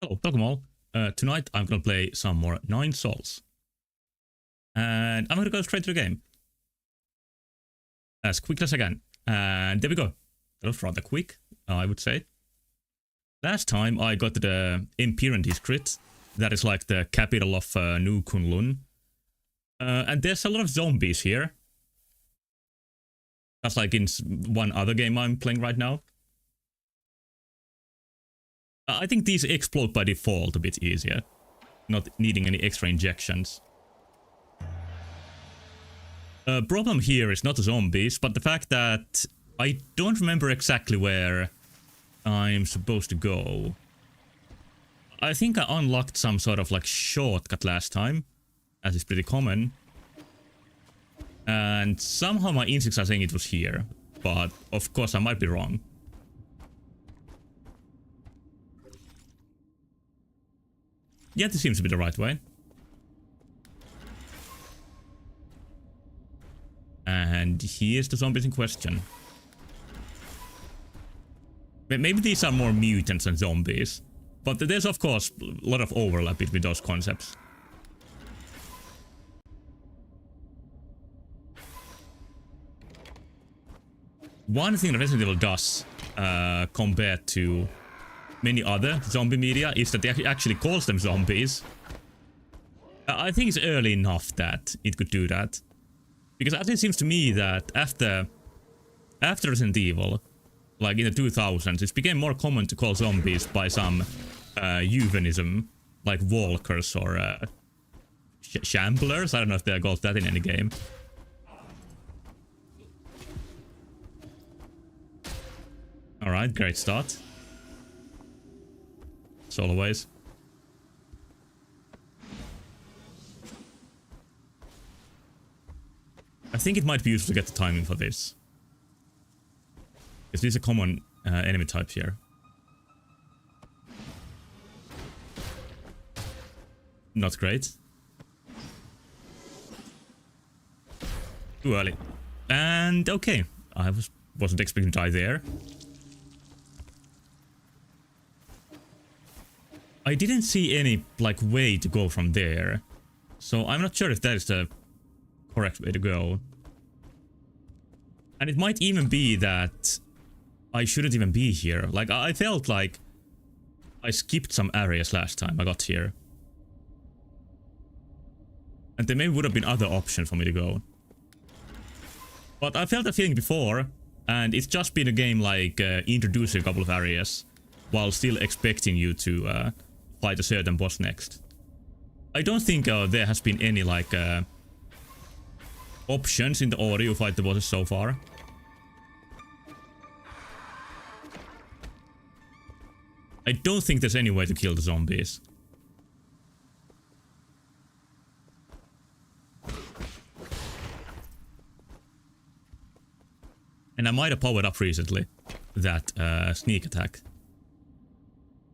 Hello, welcome all. Tonight I'm gonna play some more Nine Souls. And I'm gonna go straight to the game. As quick as I can. And there we go. That was rather quick, I would say. Last time I got the Empyrean district. That is like the capital of New Kunlun. And there's a lot of zombies here. That's like in one other game I'm playing right now. I think these explode by default a bit easier. Not needing any extra injections. Problem here is not the zombies, but the fact that I don't remember exactly where I'm supposed to go. I think I unlocked some sort of like shortcut last time, as is pretty common. And somehow my instincts are saying it was here, but of course I might be wrong. Yeah, this seems to be the right way. And here's the zombies in question. Maybe these are more mutants than zombies. But there's of course a lot of overlap between those concepts. One thing that Resident Evil does, compared to many other zombie media, is that they actually calls them zombies. I think it's early enough that it could do that. Because it seems to me that after Resident Evil, like in the 2000s, it became more common to call zombies by some euphemism, like walkers or shamblers. I don't know if they called that in any game. Alright, great start. As always. I think it might be useful to get the timing for this. Because this is a common enemy type here. Not great. Too early. And okay. I wasn't expecting to die there. I didn't see any, like, way to go from there. So I'm not sure if that is the correct way to go. And it might even be that I shouldn't even be here. Like, I felt like I skipped some areas last time I got here. And there maybe would have been other options for me to go. But I felt that feeling before, and it's just been a game like introducing a couple of areas while still expecting you to fight a certain boss next. I don't think there has been any like options in the order you fight the bosses so far. I don't think there's any way to kill the zombies. And I might have powered up recently that sneak attack.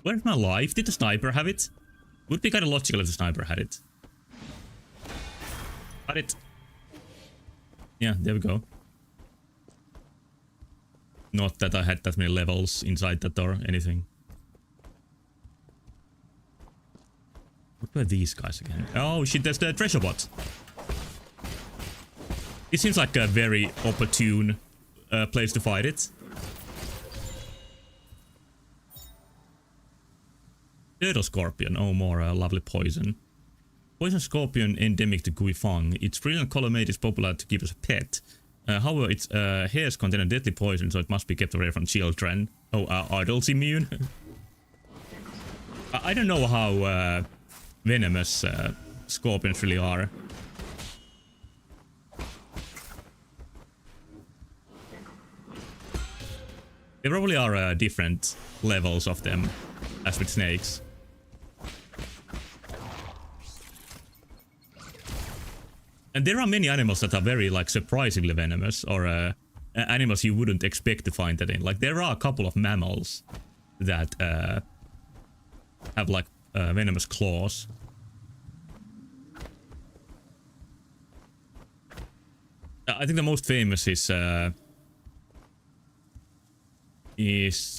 Where's my life? Did the sniper have it? Would be kind of logical if the sniper had it. Got it. Yeah, there we go. Not that I had that many levels inside that or anything. What were these guys again? Oh shit, there's the treasure bot. It seems like a very opportune place to fight it. Turtle scorpion, oh more lovely poison. Poison scorpion endemic to Guifang. Its brilliant color made it popular to keep as a pet. However, its hairs contain a deadly poison, so it must be kept away from children. Oh, adults immune? I don't know how venomous scorpions really are. There probably are different levels of them, as with snakes. And there are many animals that are very, like, surprisingly venomous, or animals you wouldn't expect to find that in. Like, there are a couple of mammals that have, like, venomous claws. I think the most famous is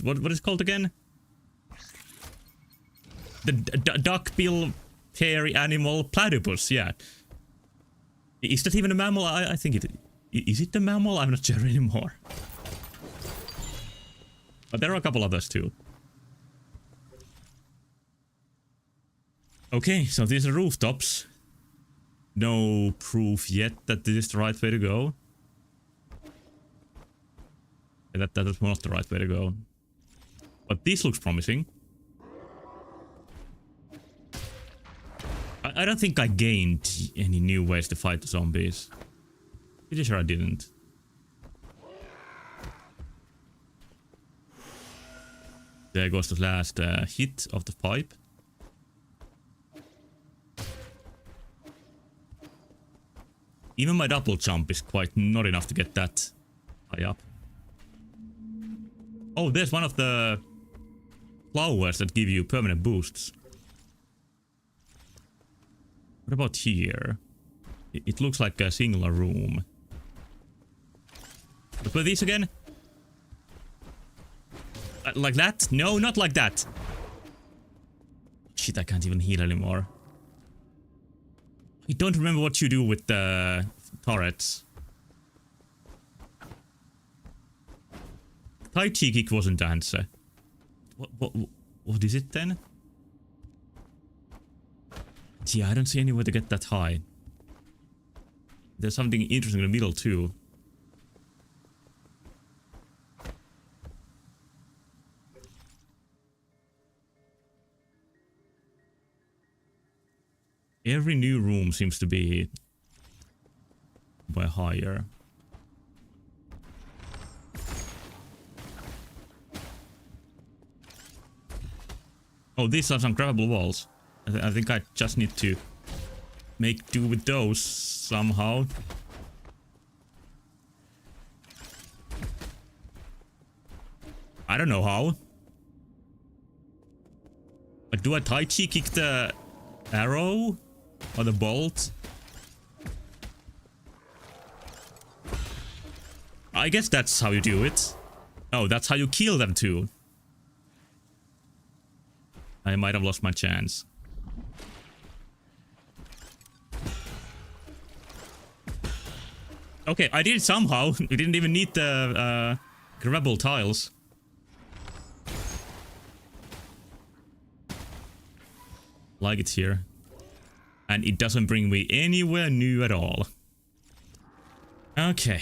what is it called again? The duckbill hairy animal platypus, yeah. Is that even a mammal? I think it... Is it a mammal? I'm not sure anymore. But there are a couple others too. Okay, so these are rooftops. No proof yet that this is the right way to go. That is not the right way to go. But this looks promising. I don't think I gained any new ways to fight the zombies. Pretty sure I didn't. There goes the last hit of the pipe. Even my double jump is quite not enough to get that high up. Oh, there's one of the flowers that give you permanent boosts. What about here? It looks like a singular room. What were these again? Like that? No, not like that. Shit, I can't even heal anymore. I don't remember what you do with the turrets. Tai Chi kick wasn't the answer. What is it then? Yeah, I don't see any way to get that high. There's something interesting in the middle too. Every new room seems to be by higher. Oh, these are some grabbable walls. I think I just need to make do with those somehow. I don't know how. But do I Tai Chi kick the arrow? Or the bolt? I guess that's how you do it. Oh, that's how you kill them too. I might have lost my chance. Okay, I did it somehow. We didn't even need the grabbable tiles. Like it here. And it doesn't bring me anywhere new at all. Okay.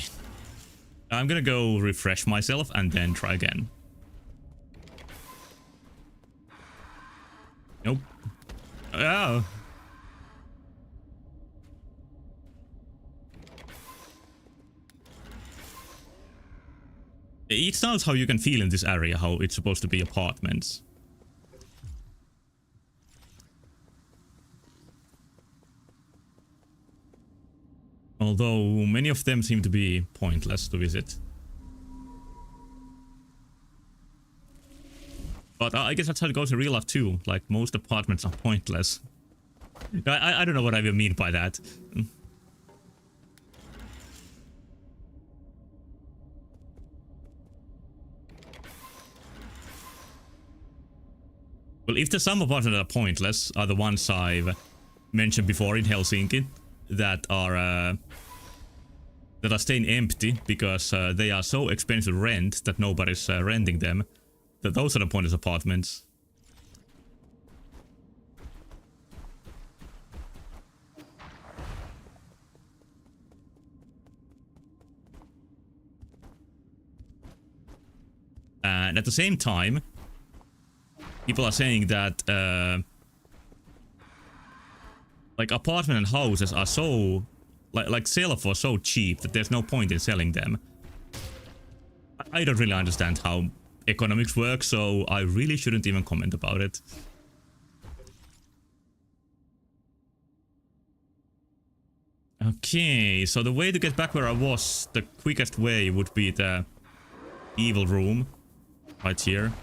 I'm gonna go refresh myself and then try again. Nope. Oh. It sounds how you can feel in this area, how it's supposed to be apartments. Although many of them seem to be pointless to visit. But I guess that's how it goes in real life too. Like, most apartments are pointless. I don't know what I even mean by that. Well, if the some apartments that are pointless are the ones I've mentioned before in Helsinki, that are staying empty because they are so expensive to rent that nobody's renting them. Those are the pointless apartments. And at the same time, people are saying that like apartment and houses are so like sell for so cheap that there's no point in selling them. I don't really understand how economics work, so I really shouldn't even comment about it. Okay, so the way to get back where I was, the quickest way would be the evil room right here.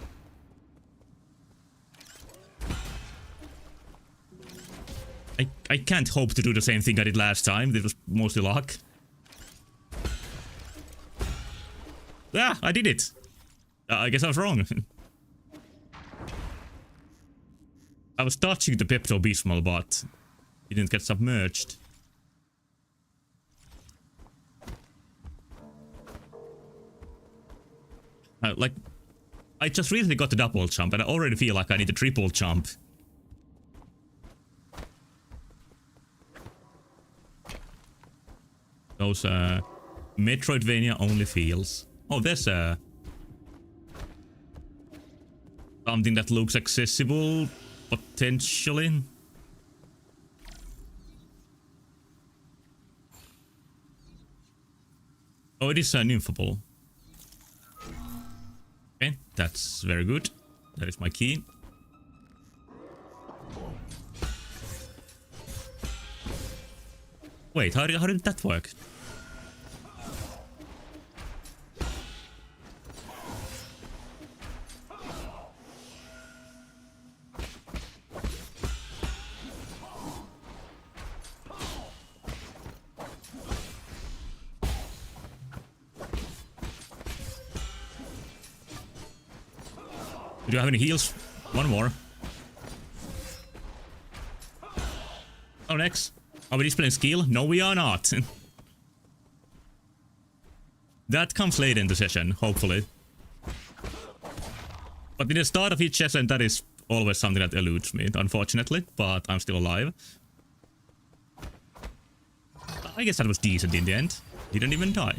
I can't hope to do the same thing I did last time. It was mostly luck. Ah, I did it. I guess I was wrong. I was touching the Pepto-Bismol, but it didn't get submerged. Like, I just recently got the double jump, and I already feel like I need a triple jump. Those, Metroidvania only feels. Oh, there's, something that looks accessible, potentially. Oh, it is a nymphable. Okay, that's very good. That is my key. Wait, how did that work? Do you have any heals? One more. Oh, next. Are we displaying skill? No, we are not. That comes late in the session, hopefully. But in the start of each session, that is always something that eludes me, unfortunately. But I'm still alive. I guess that was decent in the end. Didn't even die.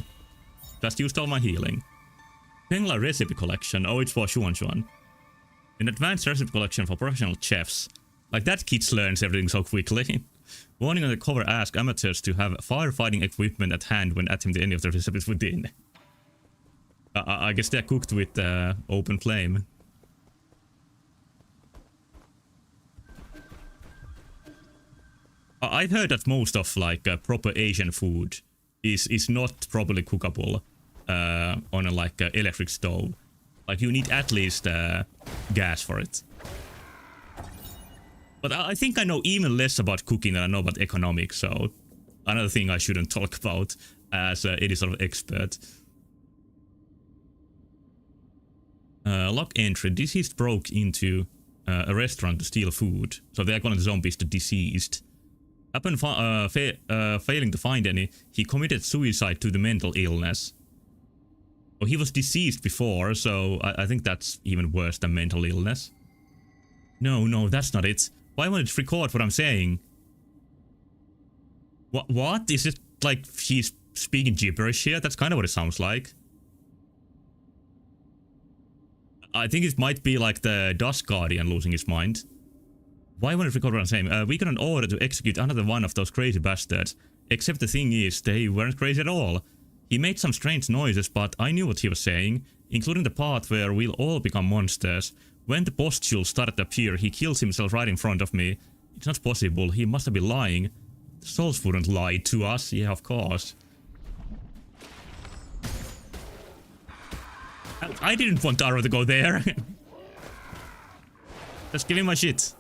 Just used all my healing. Pengla recipe collection. Oh, it's for Xuan. An advanced recipe collection for professional chefs. Like that kids learns everything so quickly. Warning on the cover asks amateurs to have firefighting equipment at hand when attempting any of the recipes within. I guess they're cooked with open flame. I've heard that most of like proper Asian food is not properly cookable on a like electric stove. Like you need at least gas for it. But I think I know even less about cooking than I know about economics, so another thing I shouldn't talk about as any sort of expert. Lock entry. Deceased broke into a restaurant to steal food, so they're calling the zombies the deceased. Upon failing to find any, he committed suicide due to mental illness. Oh, he was deceased before, so I think that's even worse than mental illness. No, that's not it. Why won't it record what I'm saying? What? Is it like he's speaking gibberish here? That's kind of what it sounds like. I think it might be like the Dust Guardian losing his mind. Why won't it record what I'm saying? We got an order to execute another one of those crazy bastards. Except the thing is, they weren't crazy at all. He made some strange noises, but I knew what he was saying, including the part where we'll all become monsters. When the pustules started to appear, he kills himself right in front of me. It's not possible, he must have been lying. The souls wouldn't lie to us, yeah, of course. I didn't want Taro to go there. Just give him my shit.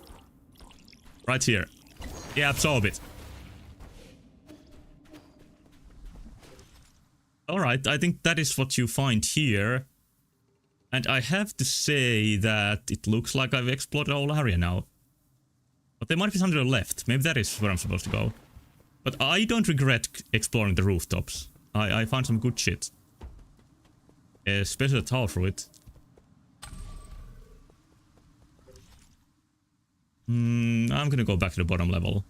Right here. Yeah, absorb it. Alright, I think that is what you find here. And I have to say that it looks like I've explored the whole area now. But there might be something left. Maybe that is where I'm supposed to go. But I don't regret exploring the rooftops. I found some good shit. Especially the tower fruit. I'm gonna go back to the bottom level.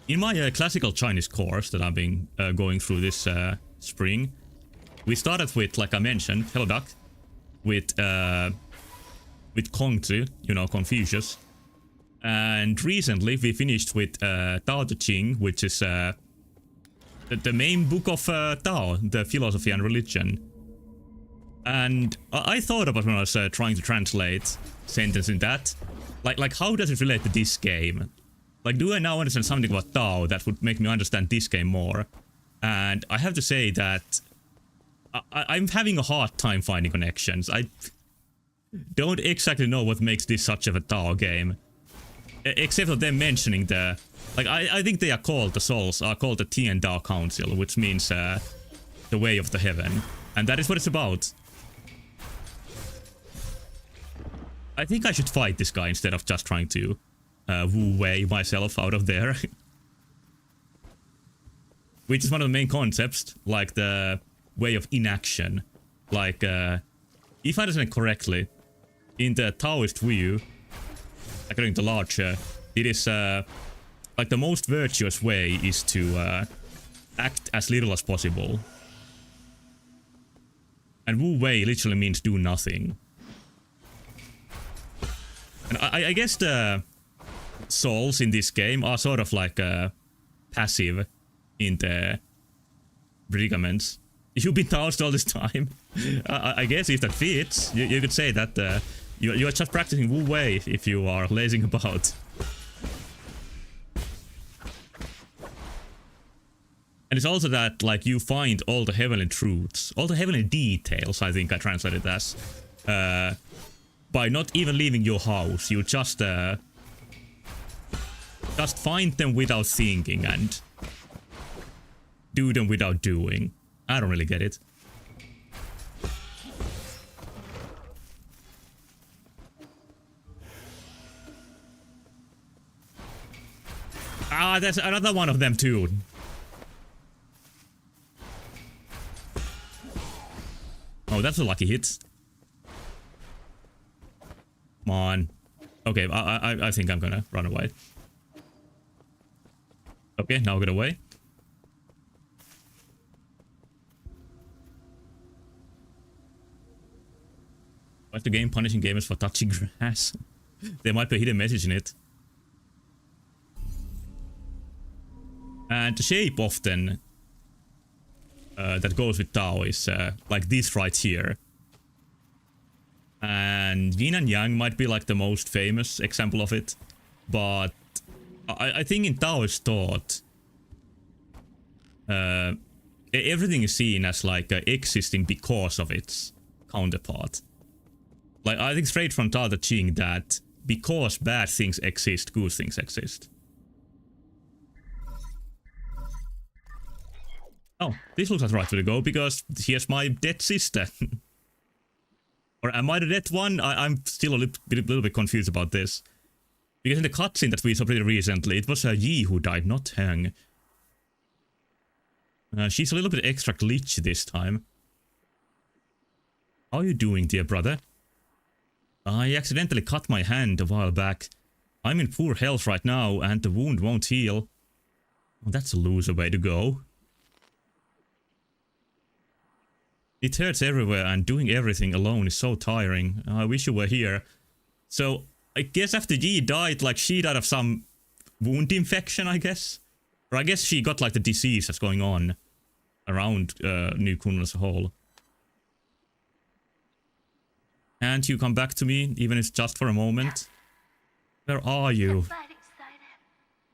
In my classical Chinese course that I've been going through this spring, we started with, like I mentioned, Hello Duck, with Kongzi, you know, Confucius, and recently we finished with Tao Te Ching, which is the main book of Tao, the philosophy and religion. And I thought about when I was trying to translate sentence in that, like how does it relate to this game? Like, do I now understand something about Tao that would make me understand this game more? And I have to say that I'm having a hard time finding connections. I don't exactly know what makes this such of a Tao game. Except for them mentioning the... Like, I think they are called, the souls are called the Tian Dao Council, which means the way of the heaven. And that is what it's about. I think I should fight this guy instead of just trying to Wu Wei myself out of there. Which is one of the main concepts, like the way of inaction. Like, if I understand correctly, in the Taoist view, according to Larcher, it is like the most virtuous way is to act as little as possible. And Wu Wei literally means do nothing. And I guess the souls in this game are sort of like passive in the predicaments. You've been Taoist all this time. I guess if that fits, you could say that you are just practicing Wu Wei if you are lazing about. And it's also that, like, you find all the heavenly truths, all the heavenly details, I think I translated it as, by not even leaving your house. You just find them without thinking and do them without doing. I don't really get it. Ah, there's another one of them too. Oh, that's a lucky hit. Come on. Okay, I think I'm gonna run away. Okay, now get away. Why is the game punishing gamers for touching grass? There might be a hidden message in it. And the shape often that goes with Tao is like this right here. And Yin and Yang might be like the most famous example of it. But I think in Taoist thought, everything is seen as like existing because of its counterpart. Like, I think straight from Tao Te Ching that because bad things exist, good things exist. Oh, this looks like the right way to go, because here's my dead sister. Or am I the dead one? I'm still a little bit confused about this. Because in the cutscene that we saw pretty recently, it was Yi who died, not Heng. She's a little bit extra glitchy this time. How are you doing, dear brother? I accidentally cut my hand a while back. I'm in poor health right now, and the wound won't heal. Oh, that's a loser way to go. It hurts everywhere, and doing everything alone is so tiring. I wish you were here. So, I guess after Yi died, like, she died of some wound infection, I guess? Or I guess she got, like, the disease that's going on around New Kunlun as a whole. Can't you come back to me, even if it's just for a moment? Where are you?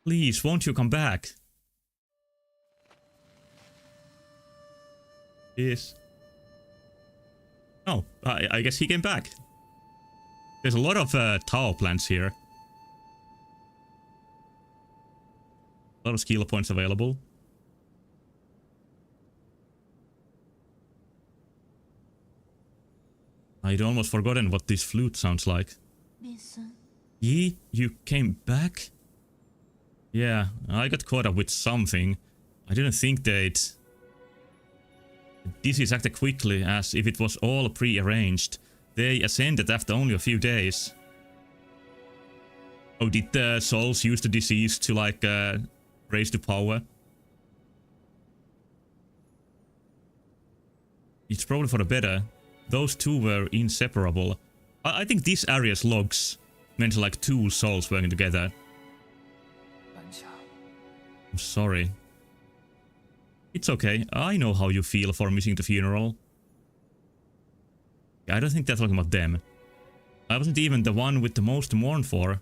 Please, won't you come back? Yes. Oh, I guess he came back. There's a lot of Tao plants here. A lot of skill points available. I'd almost forgotten what this flute sounds like. Yi, you came back? Yeah, I got caught up with something. I didn't think they'd... This is acted quickly, as if it was all pre-arranged. They ascended after only a few days. Oh, did the souls use the disease to, like, raise to power? It's probably for the better. Those two were inseparable. I think this area's logs meant like two souls working together. I'm sorry. It's okay. I know how you feel for missing the funeral. I don't think they're talking about them. I wasn't even the one with the most to mourn for.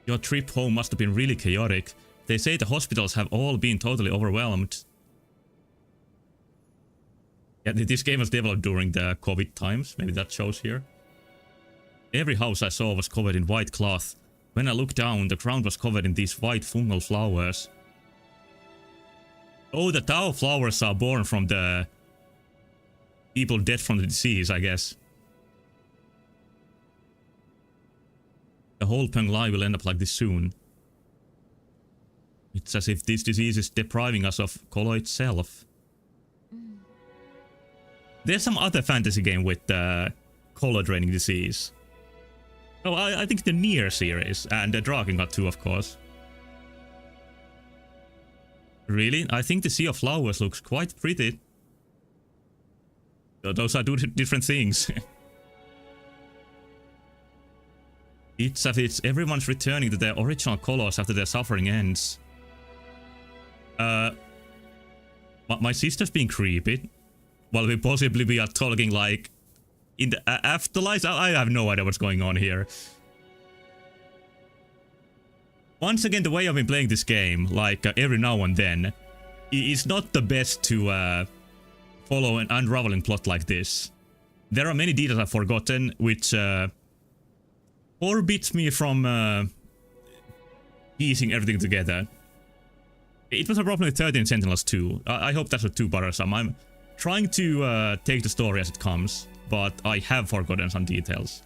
Your trip home must have been really chaotic. They say the hospitals have all been totally overwhelmed. Yeah, this game was developed during the COVID times. Maybe that shows here. Every house I saw was covered in white cloth. When I looked down, the ground was covered in these white fungal flowers. Oh, the Tao flowers are born from the people dead from the disease, I guess. The whole Penglai will end up like this soon. It's as if this disease is depriving us of Kolo itself. There's some other fantasy game with Kolo draining disease. Oh, I think the Nier series and the Drakengard 2, of course. Really? I think the Sea of Flowers looks quite pretty. Those are two different things. It's as if everyone's returning to their original colors after their suffering ends. My sister's being creepy. While we are talking like in the afterlife. I have no idea what's going on here. Once again, the way I've been playing this game, like every now and then, it's not the best to follow an unraveling plot like this. There are many details I've forgotten, which forbids me from piecing everything together. It was a problem with 13 Sentinels too. I hope that's not too bothersome. I'm trying to take the story as it comes, but I have forgotten some details.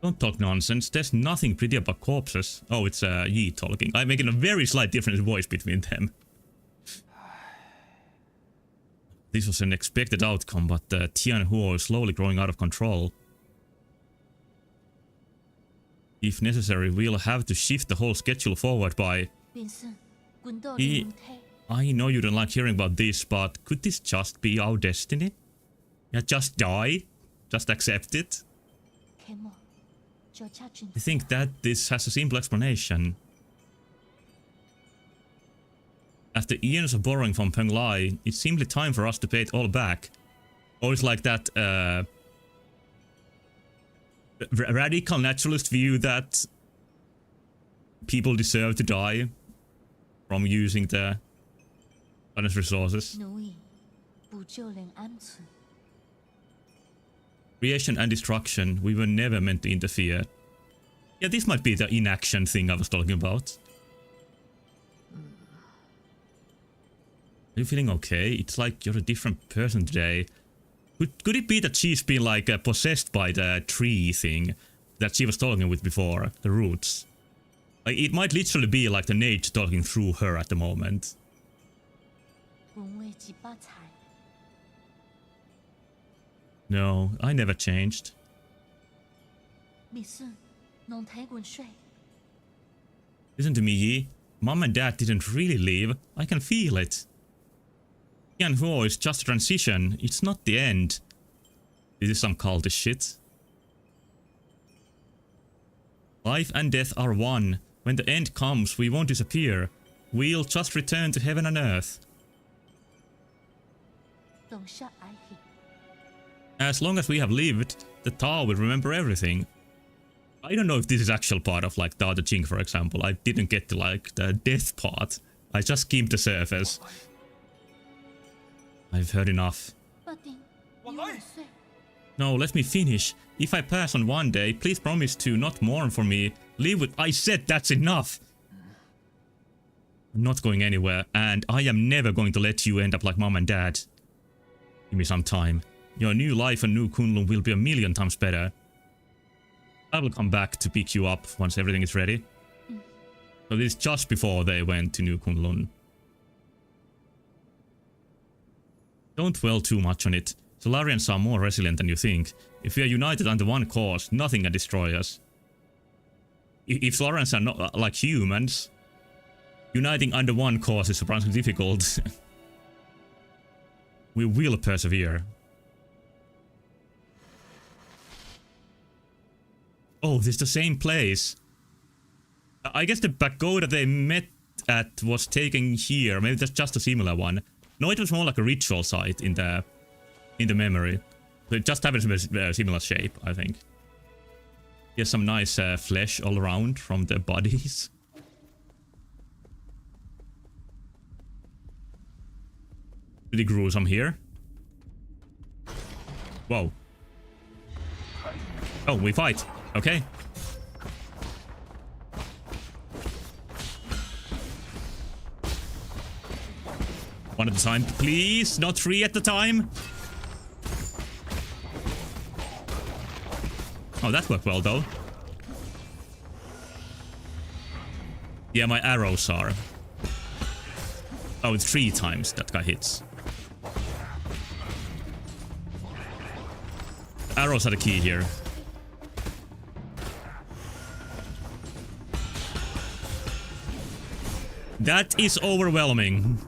Don't talk nonsense. There's nothing pretty about corpses. Oh, it's Yi talking. I'm making a very slight different voice between them. This was an expected outcome, but Tianhuo is slowly growing out of control. If necessary, we'll have to shift the whole schedule forward by... I know you don't like hearing about this, but could this just be our destiny? Yeah, just die? Just accept it? I think that this has a simple explanation. After eons of borrowing from Penglai, it's simply time for us to pay it all back. Or it's like that radical naturalist view that people deserve to die from using the honest resources. Creation and destruction, we were never meant to interfere. Yeah, this might be the inaction thing I was talking about. Are you feeling okay? It's like you're a different person today. Could it be that she's been like possessed by the tree thing that she was talking with before, the roots? Like, it might literally be like the nature talking through her at the moment. No, I never changed. Listen to me, Yi. Mom and Dad didn't really leave. I can feel it. Tianhuo is just a transition. It's not the end. This is some cultish shit. Life and death are one. When the end comes, we won't disappear. We'll just return to heaven and earth. As long as we have lived, the Tao will remember everything. I don't know if this is actual part of like Tao Te Ching, for example. I didn't get to like the death part. I just skimmed the surface. I've heard enough. No, let me finish. If I pass on one day, please promise to not mourn for me. Live with... I said that's enough! I'm not going anywhere, and I am never going to let you end up like Mom and Dad. Give me some time. Your new life in New Kunlun will be 1,000,000 times better. I will come back to pick you up once everything is ready. So this is just before they went to New Kunlun. Don't dwell too much on it. Solarians are more resilient than you think. If we are united under one cause, nothing can destroy us. If Solarians are not like humans, uniting under one cause is surprisingly difficult. We will persevere. Oh, this is the same place. I guess the pagoda they met at was taken here. Maybe that's just a similar one. No, it was more like a ritual site in the memory. So it just happens to be a similar shape, I think. Here's some nice flesh all around from the bodies. Pretty gruesome here. Whoa. Oh, we fight. Okay. One at a time, please. Not 3 at the time. Oh, that worked well, though. Yeah, my arrows are... Oh, it's 3 times that guy hits. Arrows are the key here. That is overwhelming.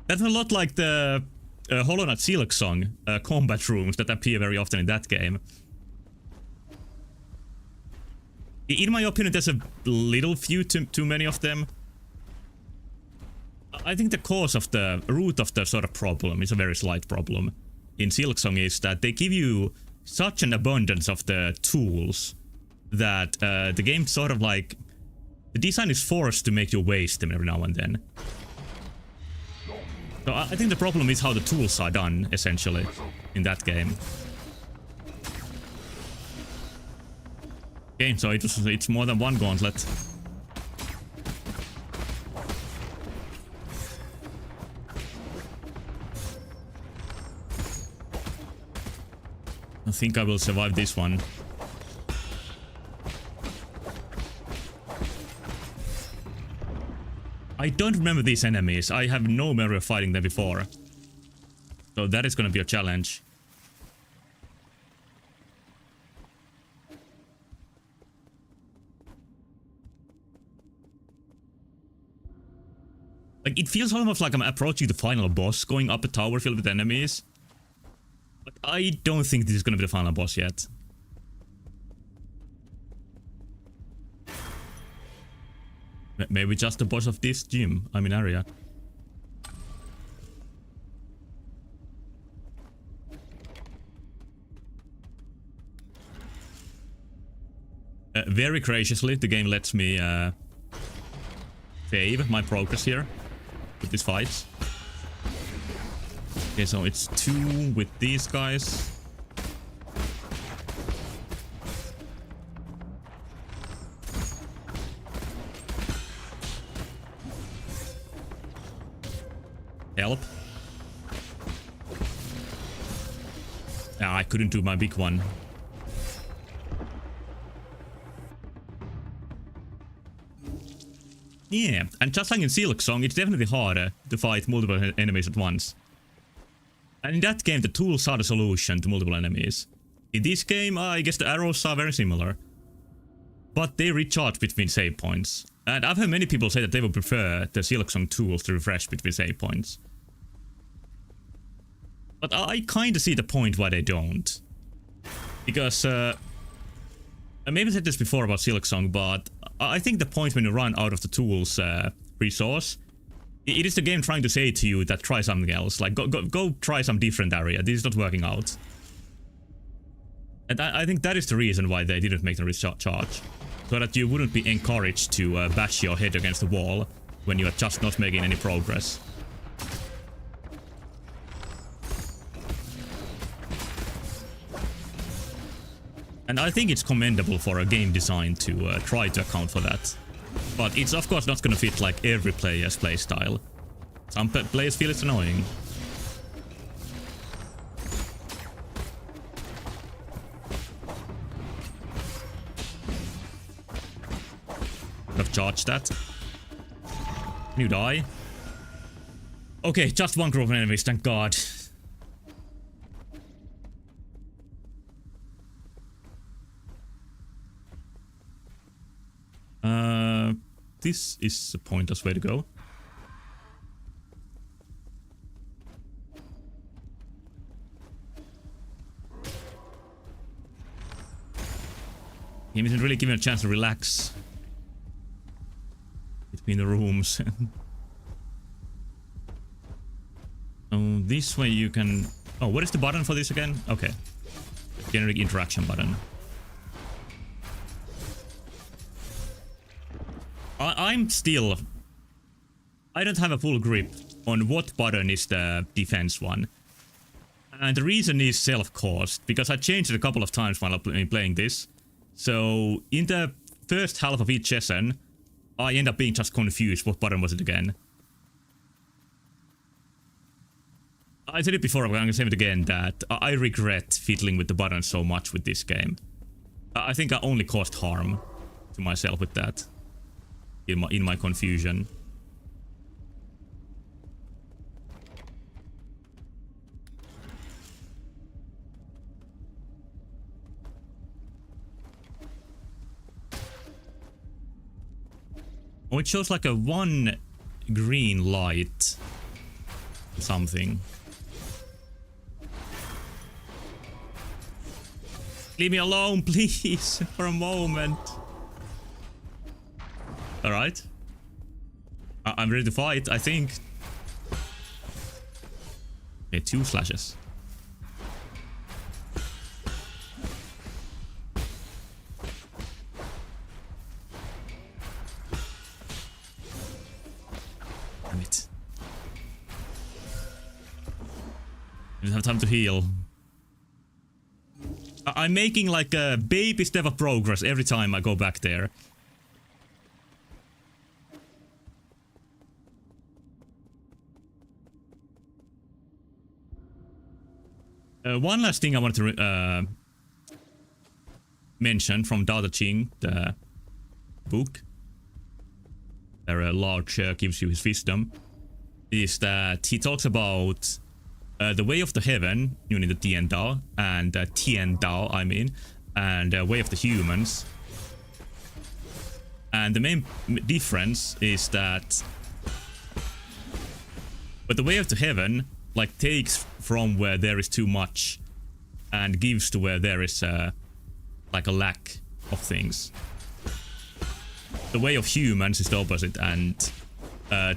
That's a lot like the Hollow Knight Silk Song combat rooms that appear very often in that game. In my opinion, there's a little few too many of them. I think the cause of the root of the sort of problem is a very slight problem in Silk Song is that they give you such an abundance of the tools that the game sort of like... The design is forced to make you waste them every now and then. So I think the problem is how the tools are done, essentially, in that game. Okay, so it's more than one gauntlet. I think I will survive this one. I don't remember these enemies. I have no memory of fighting them before. So that is gonna be a challenge. Like, it feels almost like I'm approaching the final boss, going up a tower filled with enemies. But I don't think this is gonna be the final boss yet. Maybe just the boss of this gym, I mean area. Very graciously, the game lets me save my progress here with these fights. Okay, so it's 2 with these guys. Help. Ah, I couldn't do my big one. Yeah, and just like in Silk Song, it's definitely harder to fight multiple enemies at once. And in that game, the tools are the solution to multiple enemies. In this game, I guess the arrows are very similar. But they recharge between save points. And I've heard many people say that they would prefer the Silk Song tools to refresh between save points. But I kinda see the point why they don't. Because, I maybe said this before about Silk Song, but I think the point when you run out of the tools resource, it is the game trying to say to you that try something else. Like, go try some different area. This is not working out. And I think that is the reason why they didn't make the recharge. So that you wouldn't be encouraged to bash your head against the wall when you are just not making any progress. And I think it's commendable for a game design to try to account for that. But it's of course not gonna fit like every player's playstyle. Some players feel it's annoying. I've charged that. Can you die? Okay, just one group of enemies, thank god. This is a pointless way to go. Game isn't really giving a chance to relax between the rooms. Oh, this way you can... Oh, what is the button for this again? Okay. Generic interaction button. I'm still... I don't have a full grip on what button is the defense one. And the reason is self-caused, because I changed it a couple of times while playing this. So, in the first half of each session, I end up being just confused. What button was it again? I said it before, but I'm gonna say it again, that I regret fiddling with the buttons so much with this game. I think I only caused harm to myself with that. In my confusion. Oh, it shows like a one green light. Something. Leave me alone, please, for a moment. Alright. I'm ready to fight, I think. Okay, 2 slashes. Damn it. I don't have time to heal. I'm making like a baby step of progress every time I go back there. One last thing I wanted to mention from Dao De Ching, the book, where a Lord Chair gives you his wisdom, is that he talks about the way of the heaven, meaning the Tien Dao, and Tien Dao, I mean, and way of the humans. And the main difference is that, but the way of the heaven like takes from where there is too much and gives to where there is like a lack of things. The way of humans is the opposite and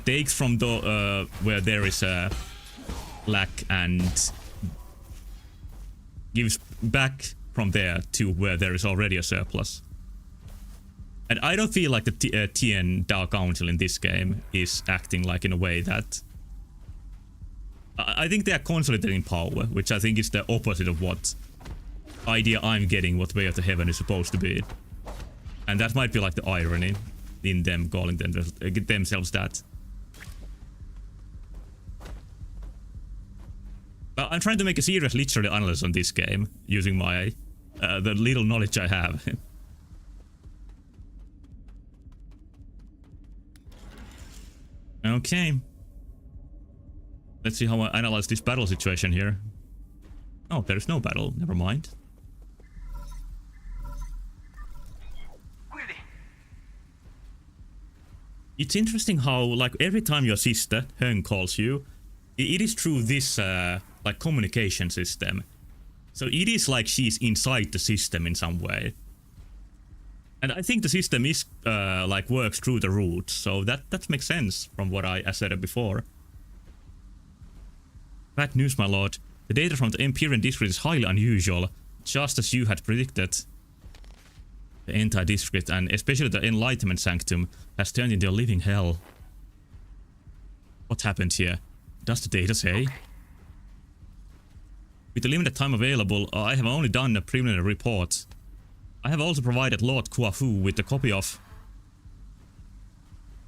takes from the where there is a lack and gives back from there to where there is already a surplus. And I don't feel like the Tien Dao Council in this game is acting like in a way that I think they are consolidating power, which I think is the opposite of what idea I'm getting what Way of the Heaven is supposed to be. And that might be like the irony in them calling themselves that. I'm trying to make a serious literary analysis on this game using my the little knowledge I have. Okay. Let's see how I analyze this battle situation here. Oh, there is no battle. Never mind. It's interesting how, like, every time your sister, Heng, calls you, it is through this, like, communication system. So it is like she's inside the system in some way. And I think the system is, like, works through the roots. So that makes sense from what I said before. Bad news, my lord. The data from the Empyrean district is highly unusual, just as you had predicted. The entire district, and especially the Enlightenment Sanctum, has turned into a living hell. What happened here? Does the data say? With the limited time available, I have only done a preliminary report. I have also provided Lord Kuafu with a copy of...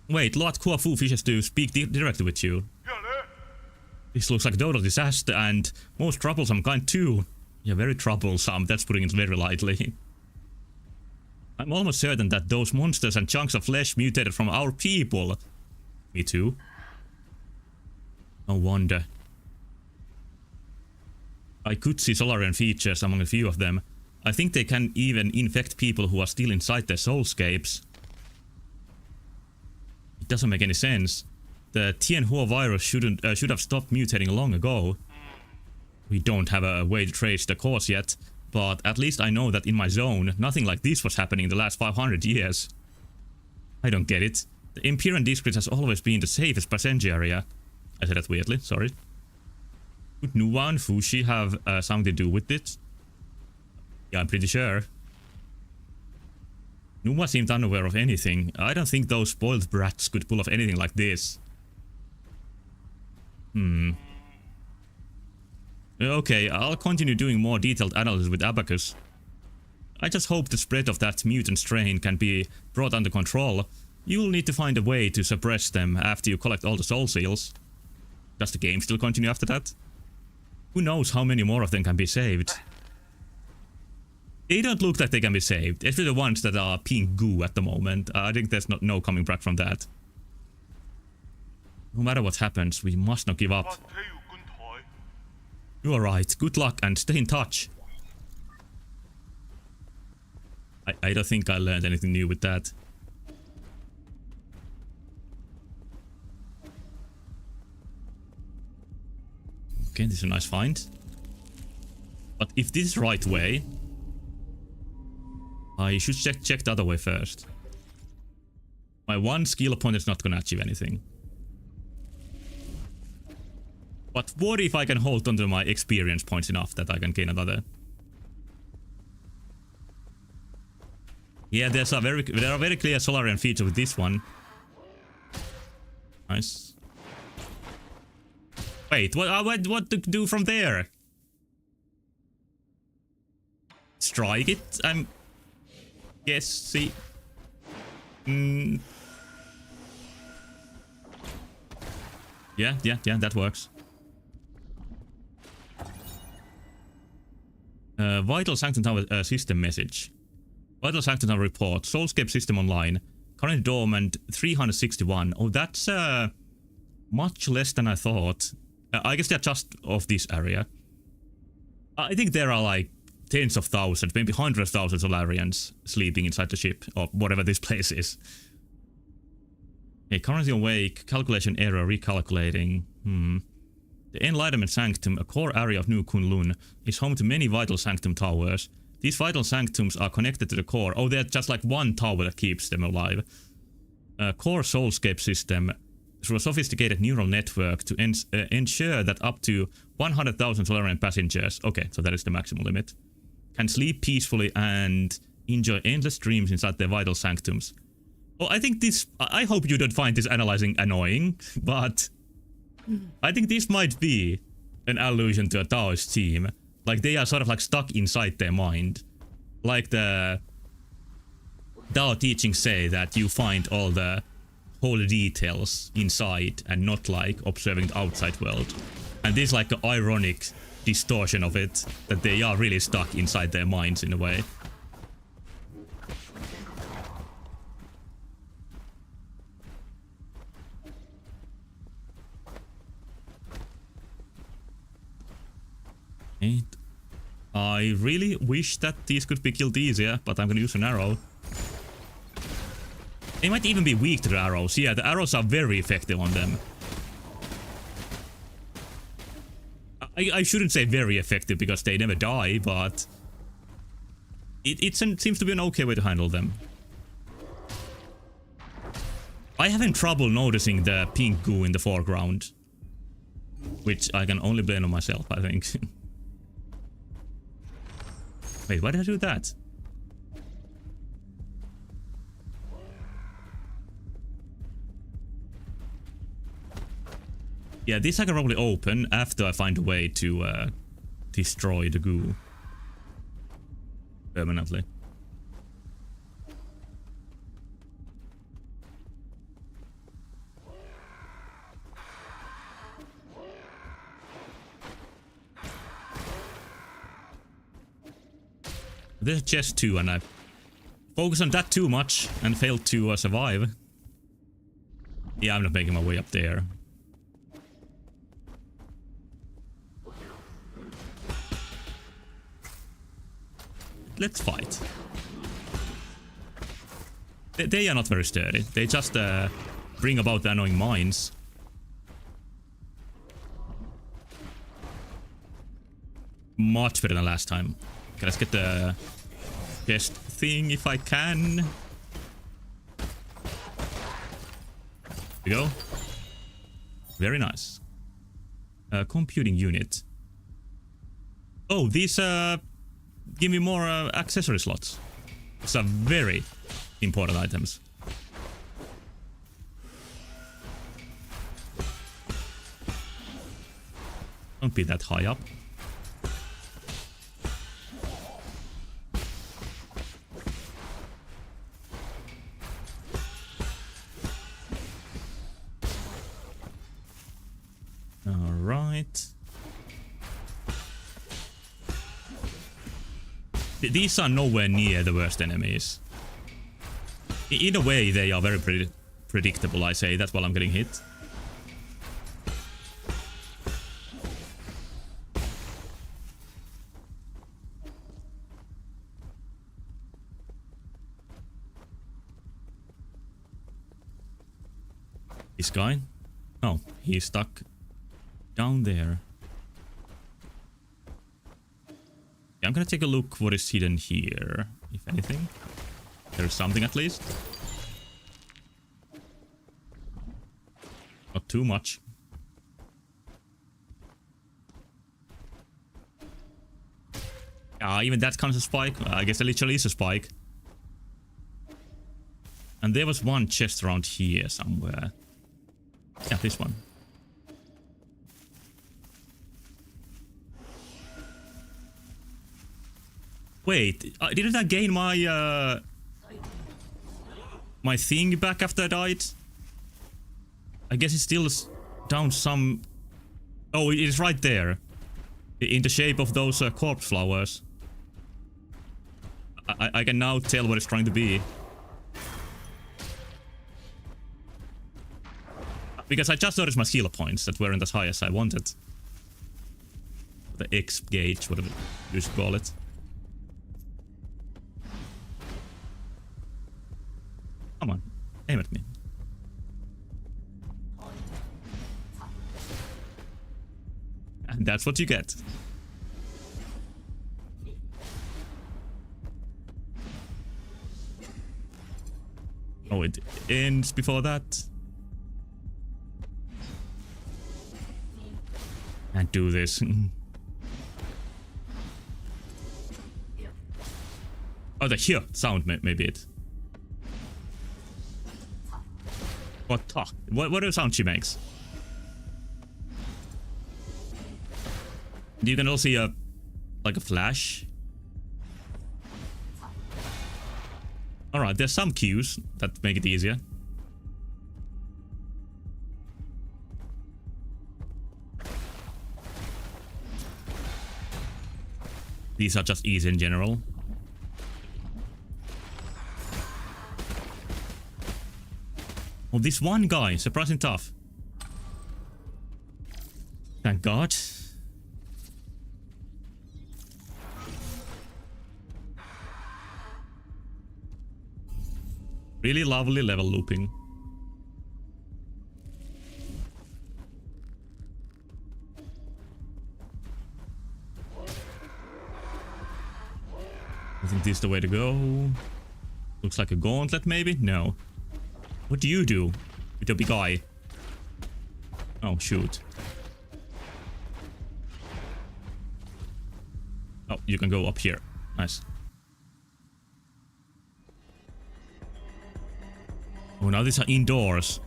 Wait, Lord Kuafu wishes to speak directly with you. This looks like a total disaster and most troublesome kind too. Yeah, very troublesome, that's putting it very lightly. I'm almost certain that those monsters and chunks of flesh mutated from our people. Me too. No wonder. I could see Solarian features among a few of them. I think they can even infect people who are still inside their soulscapes. It doesn't make any sense. The Tianhua virus should have stopped mutating long ago. We don't have a way to trace the cause yet, but at least I know that in my zone, nothing like this was happening in the last 500 years. I don't get it. The Empyrean district has always been the safest passage area. I said that weirdly, sorry. Could Nuwa and Fushi have something to do with it? Yeah, I'm pretty sure. Nuwa seemed unaware of anything. I don't think those spoiled brats could pull off anything like this. Okay, I'll continue doing more detailed analysis with Abacus. I just hope the spread of that mutant strain can be brought under control. You'll need to find a way to suppress them after you collect all the soul seals. Does the game still continue after that? Who knows how many more of them can be saved? They don't look like they can be saved, especially the ones that are pink goo at the moment. I think there's no coming back from that. No matter what happens, we must not give up. You are right. Good luck and stay in touch. I don't think I learned anything new with that. Okay, this is a nice find. But if this is the right way, I should check the other way first. My one skill point is not gonna achieve anything. But what if I can hold onto my experience points enough that I can gain another? Yeah, there are very clear Solarian features with this one. Nice. Wait, what to do from there? Strike it? Yes, see. Yeah, that works. Vital Sanctum Tower system message. Vital Sanctum Tower report. Soulscape system online. Current dormant 361. Oh, that's much less than I thought. I guess they're just off this area. I think there are like tens of thousands, maybe hundreds of thousands of Solarians sleeping inside the ship, or whatever this place is. Okay, currently awake, calculation error, recalculating. The Enlightenment Sanctum, a core area of New Kunlun, is home to many Vital Sanctum towers. These Vital Sanctums are connected to the core. Oh, they're just like one tower that keeps them alive. Core Soulscape system, through a sophisticated neural network to ensure that up to 100,000 Solarian passengers, okay, so that is the maximum limit, can sleep peacefully and enjoy endless dreams inside their Vital Sanctums. Well, I think this, I hope you don't find this analyzing annoying, but I think this might be an allusion to a Taoist team. Like they are sort of like stuck inside their mind. Like the Tao teachings say that you find all the holy details inside and not like observing the outside world. And this is like an ironic distortion of it, that they are really stuck inside their minds in a way. I really wish that these could be killed easier, but I'm gonna use an arrow. They might even be weak to the arrows. Yeah, the arrows are very effective on them. I shouldn't say very effective because they never die, but it seems to be an okay way to handle them. I have trouble noticing the pink goo in the foreground, which I can only blame on myself, I think. Wait, why did I do that? Yeah, this I can probably open after I find a way to destroy the goo permanently. There's a chest too, and I focused on that too much and failed to survive. Yeah, I'm not making my way up there. Let's fight. They are not very sturdy. They just bring about the annoying mines. Much better than last time. Okay, let's get the chest thing if I can. There we go. Very nice. Computing unit. Oh, these give me more accessory slots. These are very important items. Don't be that high up. Alright. These are nowhere near the worst enemies. In a way, they are very predictable, I say. That's why I'm getting hit. This guy? Oh, he's stuck down there. Yeah, I'm gonna take a look what is hidden here, if anything. There's something at least. Not too much. Even that counts as a spike. I guess it literally is a spike. And there was one chest around here somewhere. Yeah, this one. Wait, didn't I gain my my thing back after I died? I guess it's still down some... Oh, it is right there. In the shape of those corpse flowers. I can now tell what it's trying to be. Because I just noticed my skill points that weren't as high as I wanted. The X gauge, whatever you should call it. Come on, aim at me. And that's what you get. Oh, it ends before that. And do this. Oh, the here sound may be it. What talk? What are the sound she makes? You can also see like a flash. Alright, there's some cues that make it easier. These are just easy in general. Oh, this one guy, surprisingly tough. Thank God. Really lovely level looping. I think this is the way to go. Looks like a gauntlet, maybe? No. What do you do with your big eye? Oh, shoot. Oh, you can go up here. Nice. Oh, now these are indoors.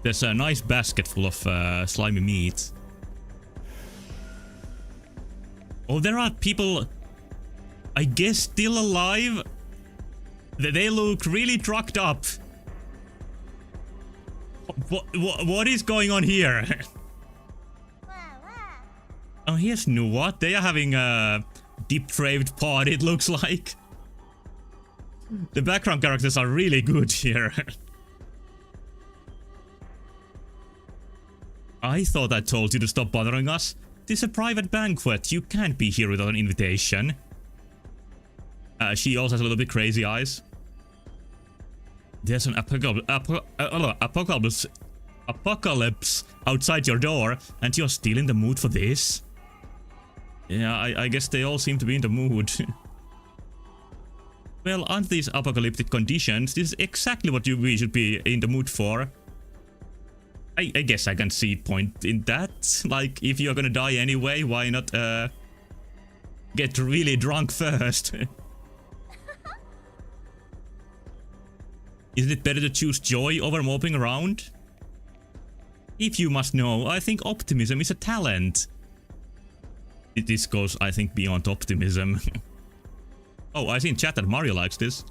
There's a nice basket full of slimy meat. Oh, there are people, I guess, still alive. They look really trucked up. What is going on here? Oh, here's Nuwa. They are having a depraved party, it looks like. The background characters are really good here. I thought I told you to stop bothering us. This is a private banquet. You can't be here without an invitation. She also has a little bit crazy eyes. There's an apocalypse outside your door, and you're still in the mood for this? Yeah, I guess they all seem to be in the mood. Well, under these apocalyptic conditions, this is exactly what we should be in the mood for. I guess I can see point in that. Like, if you're gonna die anyway, why not get really drunk first? Isn't it better to choose joy over moping around? If you must know, I think optimism is a talent. This goes, I think, beyond optimism. Oh, I see in chat that Mario likes this.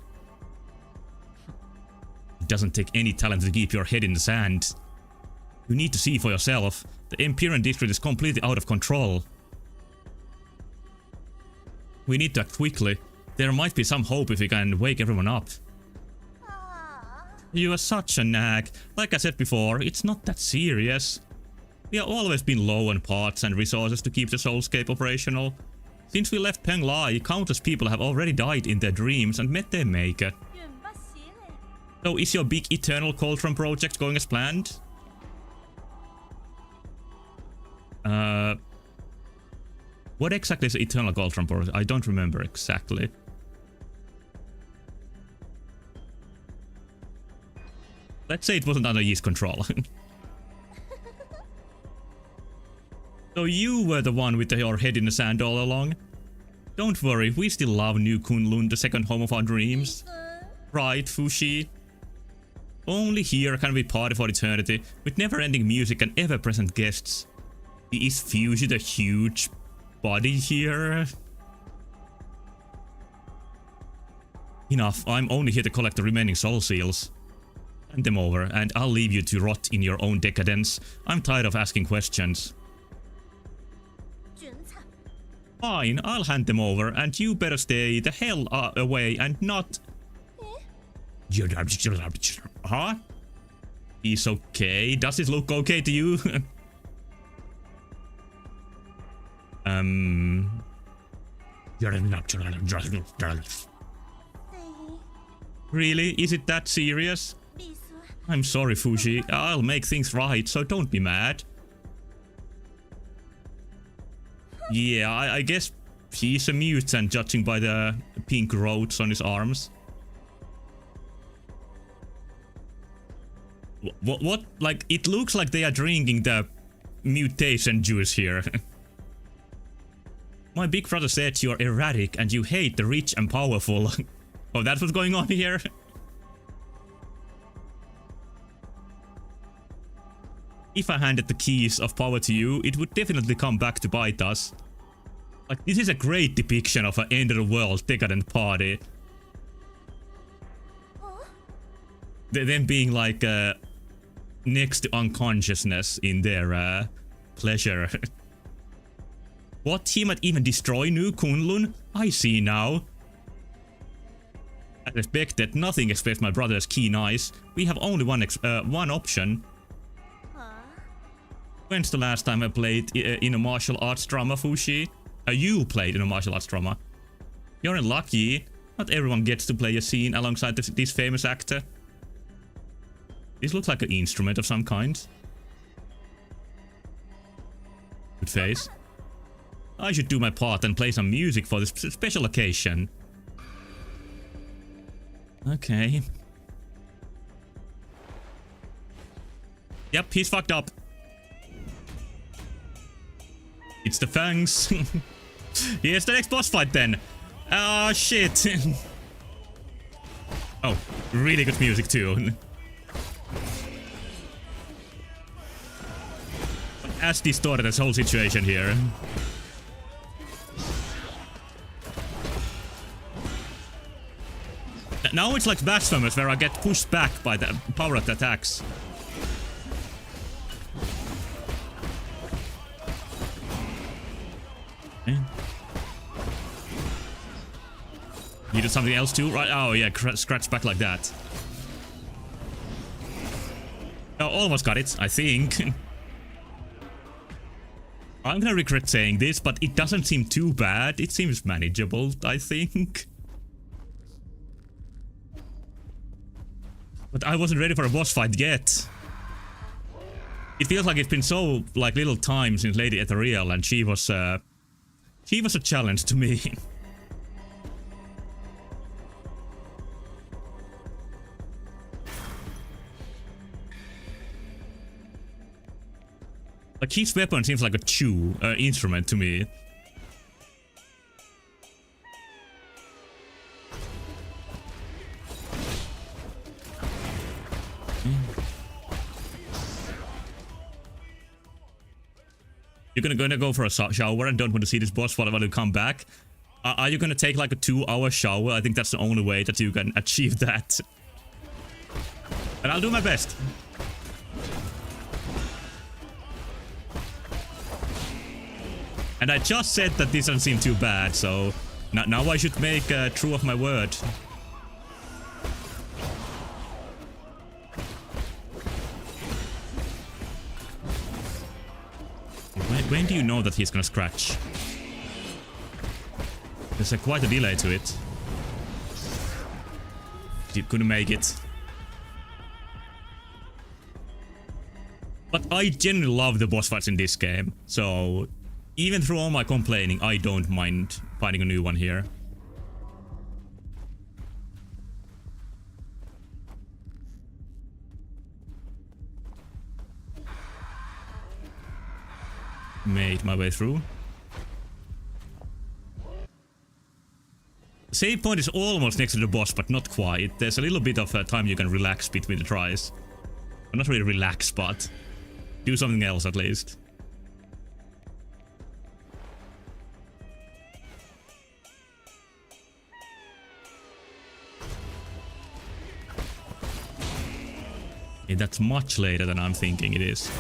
It doesn't take any talent to keep your head in the sand. You need to see for yourself. The Empyrean district is completely out of control. We need to act quickly. There might be some hope if we can wake everyone up. You are such a nag. Like I said before, it's not that serious. We have always been low on parts and resources to keep the Soulscape operational. Since we left Penglai, countless people have already died in their dreams and met their maker. So is your big Eternal Cauldron project going as planned? What exactly is the Eternal Cauldron project? I don't remember exactly. Let's say it wasn't under Ye's control. So you were the one with your head in the sand all along? Don't worry, we still love New Kunlun, the second home of our dreams. Right, Fushi? Only here can we party for eternity, with never-ending music and ever-present guests. Is Fushi the huge body here? Enough, I'm only here to collect the remaining soul seals. Hand them over, and I'll leave you to rot in your own decadence. I'm tired of asking questions. Fine, I'll hand them over, and you better stay the hell away and not... Huh? He's okay. Does it look okay to you? Really? Is it that serious? I'm sorry, Fushi. I'll make things right, so don't be mad. Yeah, I guess he's a mutant, judging by the pink roads on his arms. What? Like, it looks like they are drinking the mutation juice here. My big brother said you're erratic and you hate the rich and powerful. Oh, that's what's going on here? If I handed the keys of power to you, it would definitely come back to bite us. Like, this is a great depiction of an end-of-the-world decadent party. Them being like next to unconsciousness in their pleasure. What? He might even destroy New Kunlun? I see now. As expected, nothing escapes my brother's keen eyes. We have only one option. When's the last time I played in a martial arts drama, Fushi? You played in a martial arts drama. You're lucky. Not everyone gets to play a scene alongside this famous actor. This looks like an instrument of some kind. Good face. I should do my part and play some music for this special occasion. Okay. Yep, he's fucked up. It's the Fangs. Here's the next boss fight then. Ah, shit. Oh, really good music too. As distorted this whole situation here. Now it's like Blasphemous, where I get pushed back by the power of the attacks. Okay. You did something else too, right? Oh yeah, scratch back like that. Oh, almost got it, I think. I'm gonna regret saying this, but it doesn't seem too bad. It seems manageable, I think. But I wasn't ready for a boss fight yet. It feels like it's been so like little time since Lady Ethereal, and she was a challenge to me. Like, his weapon seems like a chew instrument to me. You're gonna go for a shower and don't want to see this boss fight while you come back? Are you gonna take like a 2-hour shower? I think that's the only way that you can achieve that. And I'll do my best. And I just said that this doesn't seem too bad, so now I should make true of my word. When do you know that he's gonna scratch? There's quite a delay to it. You couldn't make it. But I genuinely love the boss fights in this game, so even through all my complaining, I don't mind finding a new one here. Made my way through. Save point is almost next to the boss, but not quite. There's a little bit of time you can relax between the tries. Well, not really relax, but do something else at least. Yeah, that's much later than I'm thinking it is.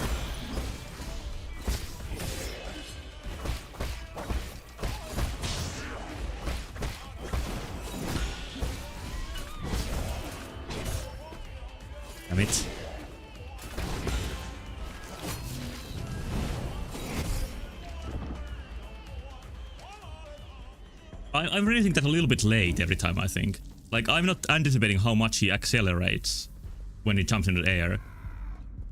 Damn it. I really think that a little bit late every time, I think. Like, I'm not anticipating how much he accelerates when he jumps into the air.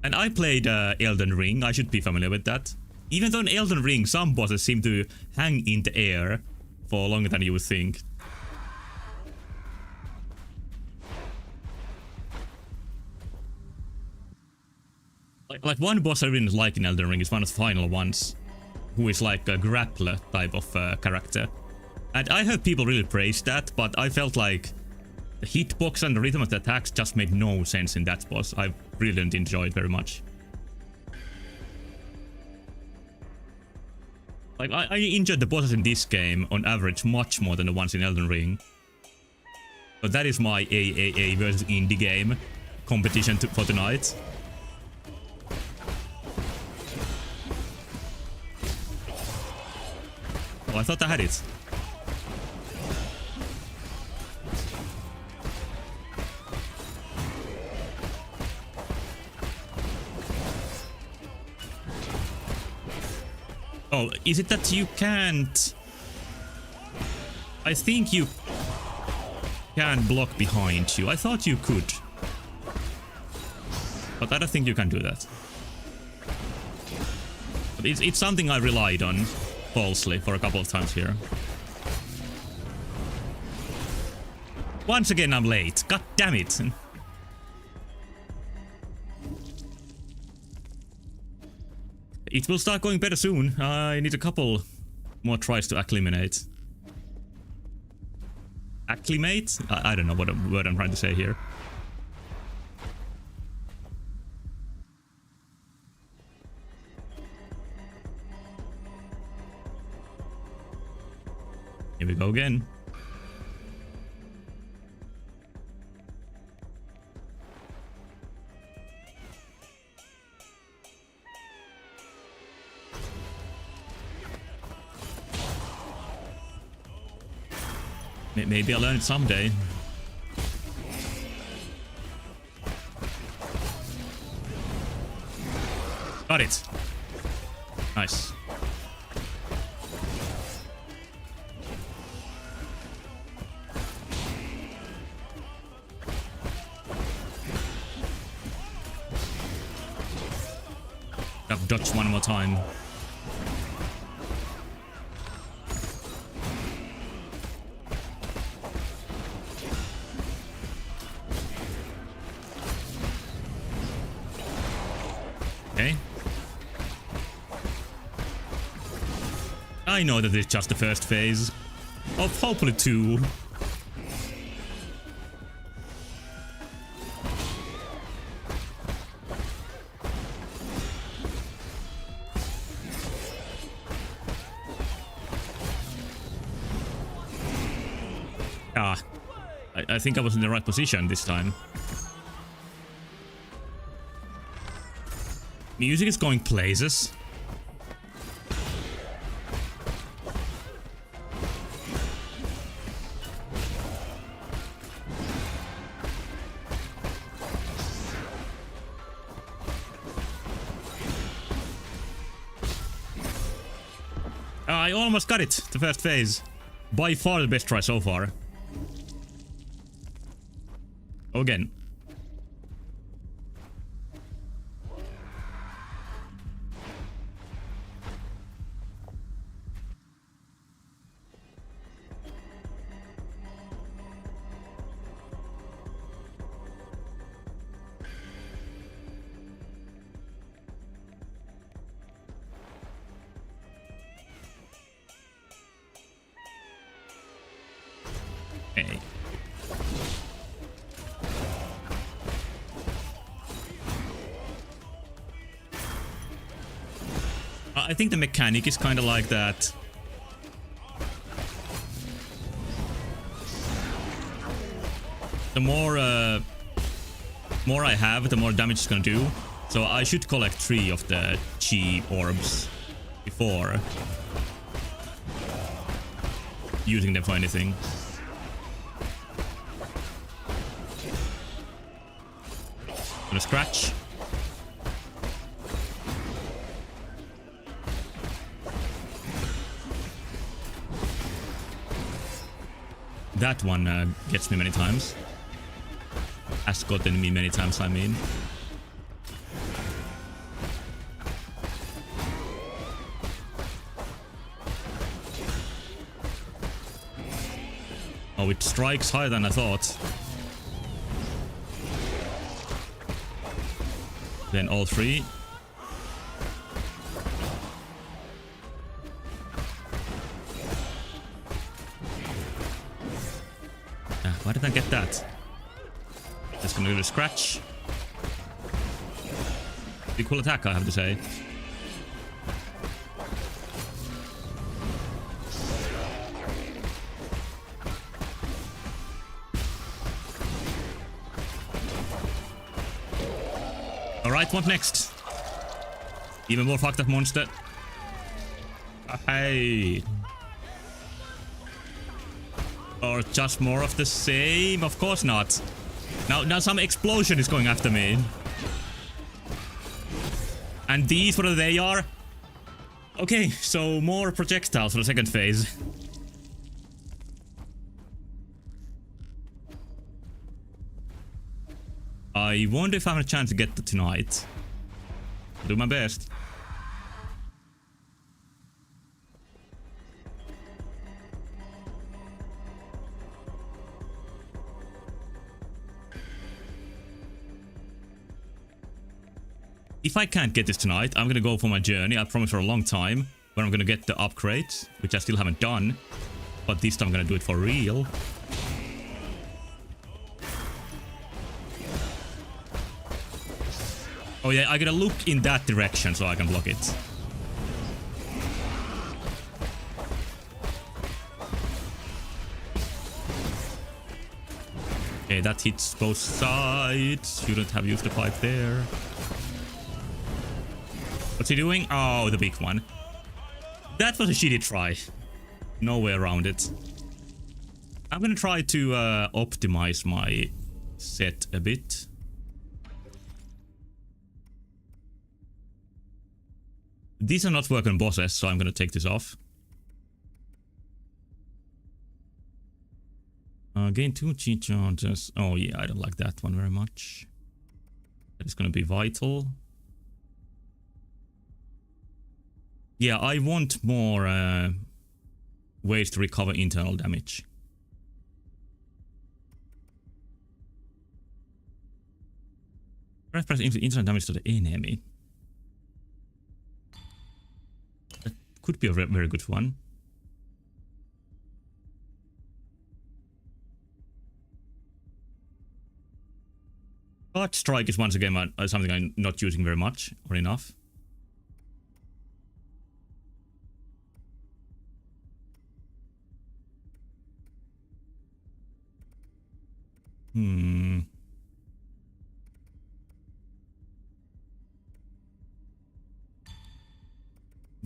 And I played Elden Ring, I should be familiar with that. Even though in Elden Ring, some bosses seem to hang in the air for longer than you would think. Like one boss I really like in Elden Ring is one of the final ones, who is like a grappler type of character. And I heard people really praise that, but I felt like the hitbox and the rhythm of the attacks just made no sense in that boss. I really didn't enjoy it very much. Like, I enjoyed the bosses in this game on average much more than the ones in Elden Ring. But that is my AAA versus indie game competition for tonight. Oh, I thought I had it. Oh, is it that you can't... I think you can block behind you. I thought you could. But I don't think you can do that. But it's something I relied on falsely for a couple of times here. Once again, I'm late. God damn it. It will start going better soon. I need a couple more tries to acclimate. Acclimate? I don't know what word I'm trying to say here. Here we go again. Maybe I'll learn it someday. Got it. Nice. I've dodged one more time. Okay. I know that it's just the first phase of hopefully 2. I think I was in the right position this time. Music is going places. I almost got it, the first phase. By far the best try so far. Again. Okay. I think the mechanic is kind of like that. The more I have, the more damage it's gonna do. So I should collect 3 of the chi orbs before using them for anything. Gonna scratch. That one gets me many times. Has gotten me many times, I mean. Oh, it strikes higher than I thought. Then all 3. Why did I get that? Just gonna do the scratch. Pretty cool attack, I have to say. Alright, what next? Even more fucked up monster. Hey. Or just more of the same? Of course not. Now some explosion is going after me. And these, what they are? Okay, so more projectiles for the second phase. I wonder if I have a chance to get to tonight. I'll do my best. If I can't get this tonight, I'm gonna go for my journey, I promise, for a long time, where I'm gonna get the upgrade, which I still haven't done. But this time I'm gonna do it for real. Oh yeah, I gotta look in that direction so I can block it. Okay, that hits both sides. Shouldn't have used the pipe there. What's he doing? Oh, the big one. That was a shitty try. No way around it. I'm gonna try to optimize my set a bit. These are not working bosses, so I'm gonna take this off. Gain 2 chi charges. Oh yeah, I don't like that one very much. That is gonna be vital. Yeah, I want more ways to recover internal damage. Press internal damage to the enemy. That could be a very good one. But strike is once again something I'm not using very much or enough.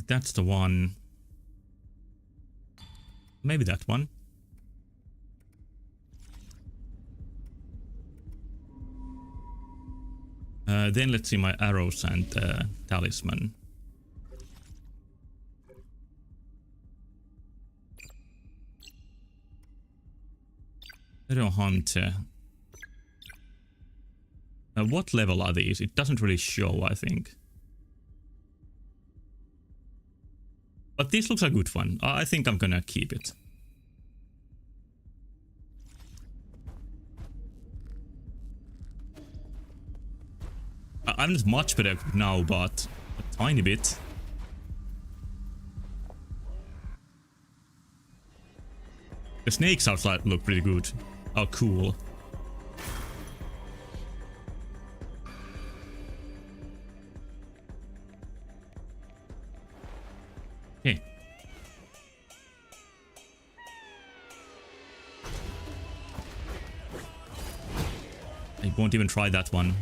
That's the one. Maybe that one. Then let's see my arrows and talisman. Shadow Hunter. What level are these? It doesn't really show, I think. But this looks a good one. I think I'm gonna keep it. I'm not much better now, but a tiny bit. The snakes outside look pretty good. Oh, cool. Okay. I won't even try that one.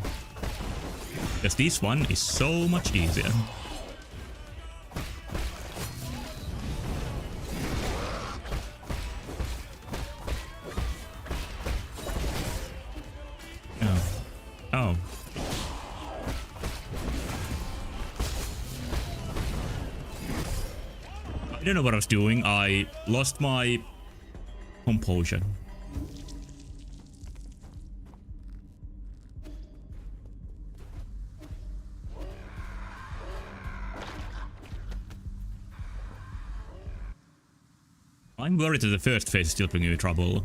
Because this one is so much easier. Oh. I don't know what I was doing. I lost my composure. I'm worried that the first phase is still bringing me trouble.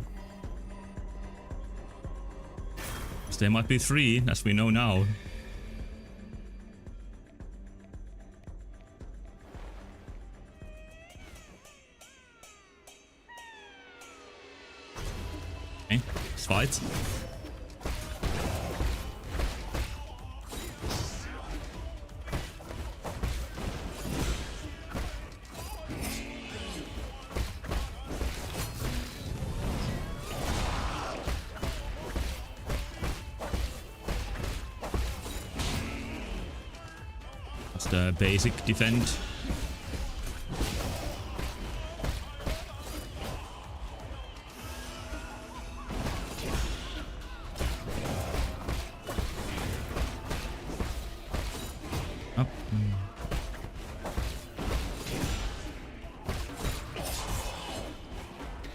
There might be 3, as we know now. Okay, let's fight. The basic defend. Up.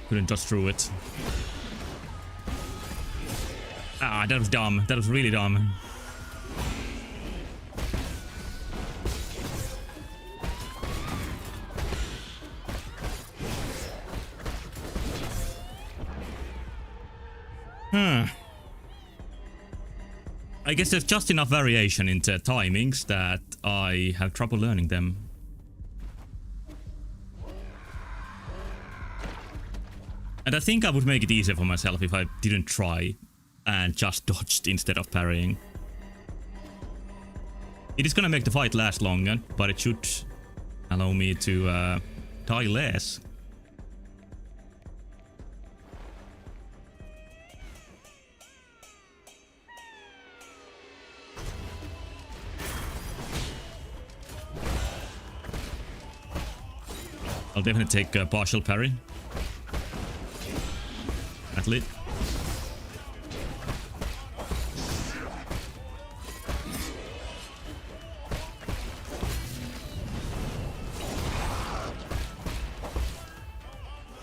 Couldn't dodge through it. Ah, that was dumb. That was really dumb. I guess there's just enough variation in the timings that I have trouble learning them. And I think I would make it easier for myself if I didn't try and just dodged instead of parrying. It is gonna make the fight last longer, but it should allow me to die less. I'll definitely take a partial parry. Athlete.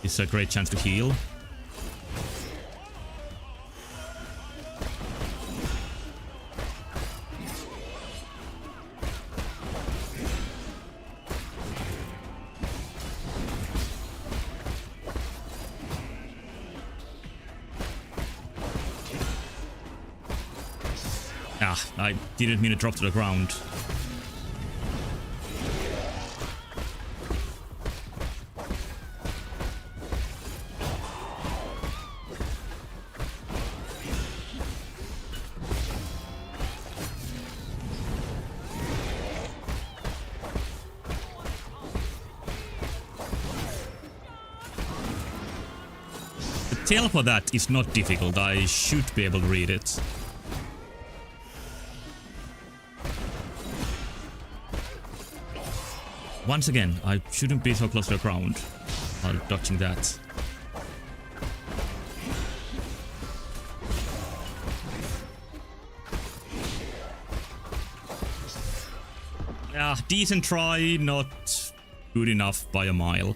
It's a great chance to heal. I didn't mean to drop to the ground. The tell for that is not difficult. I should be able to read it. Once again, I shouldn't be so close to the ground while dodging that. Yeah, decent try, not good enough by a mile.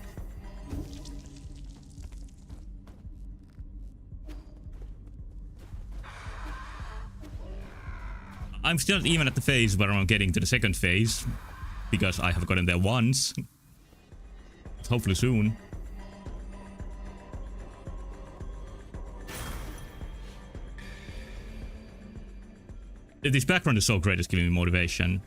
I'm still not even at the phase where I'm getting to the second phase, because I have gotten there once. Hopefully soon. This background is so great, it's giving me motivation.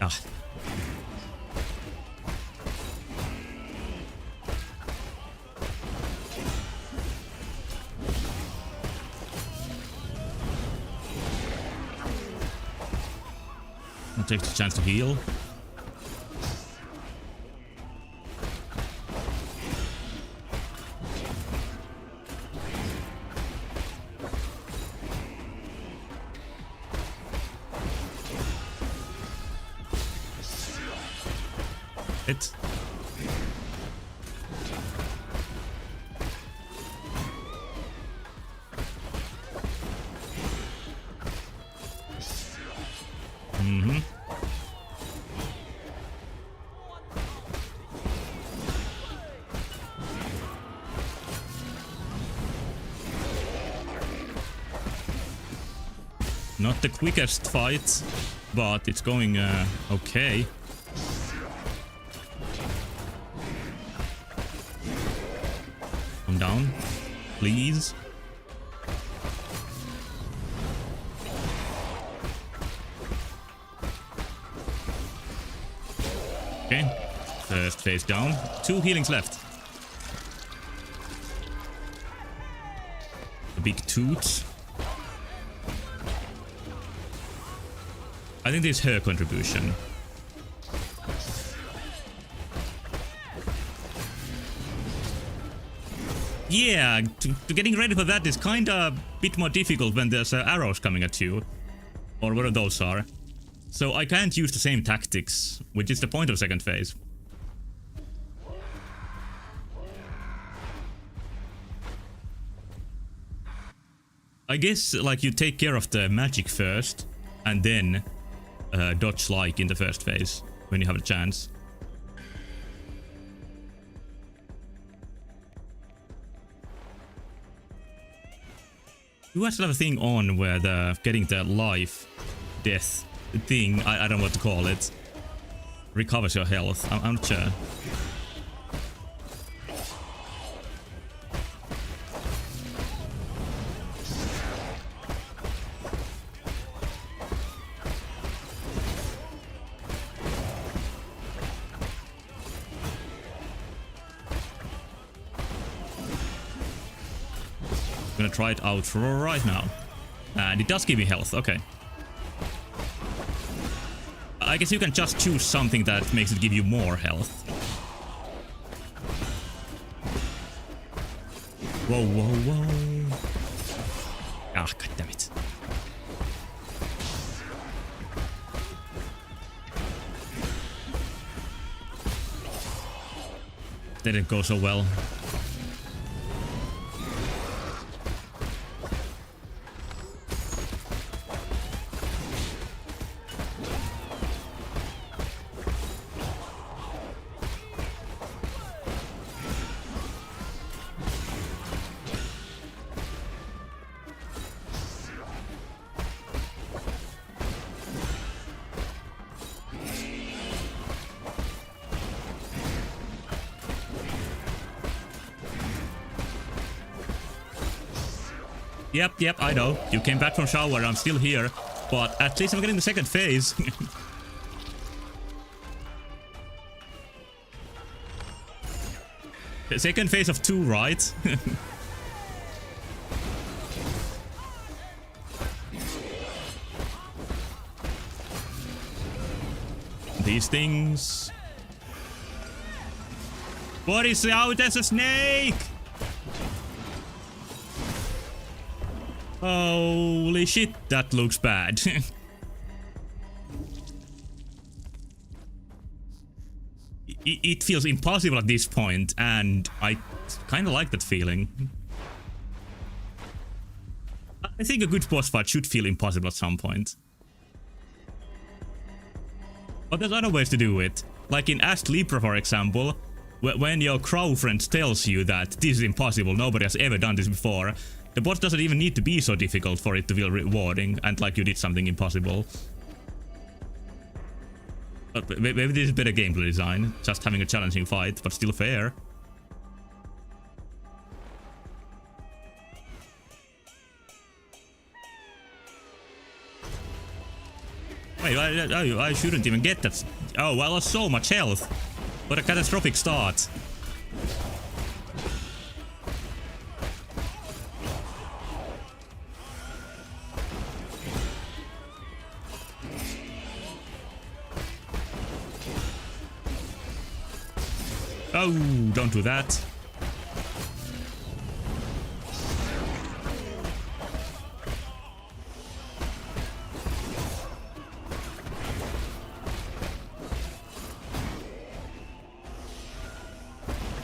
Ah. I'll take the chance to heal. It. Mm-hmm. Not the quickest fight, but it's going okay. Come down, please. Okay, first phase down. 2 healings left. A big toot. I think this is her contribution. Yeah, to getting ready for that is kinda a bit more difficult when there's arrows coming at you. Or whatever those are. So I can't use the same tactics, which is the point of second phase. I guess, like, you take care of the magic first, and then dodge like in the first phase, when you have a chance. You actually have a thing on where the getting the life, death thing, I don't know what to call it, recovers your health. I'm not sure. Gonna try it out right now. And it does give me health, okay. I guess you can just choose something that makes it give you more health. Whoa, whoa, whoa. Ah, goddammit. Didn't go so well. Yep, I know. You came back from shower, I'm still here. But at least I'm getting the second phase. The second phase of 2, right? These things. What is out as a snake? Holy shit, that looks bad. It feels impossible at this point, and I Kinda like that feeling. I think a good boss fight should feel impossible at some point. But there's other ways to do it. Like in Ask Libra, for example, when your crow friend tells you that this is impossible, nobody has ever done this before, the boss doesn't even need to be so difficult for it to feel rewarding and like you did something impossible. But maybe this is better gameplay design, just having a challenging fight, but still fair. Wait, I shouldn't even get that. Oh, I lost so much health. What a catastrophic start. Oh, don't do that.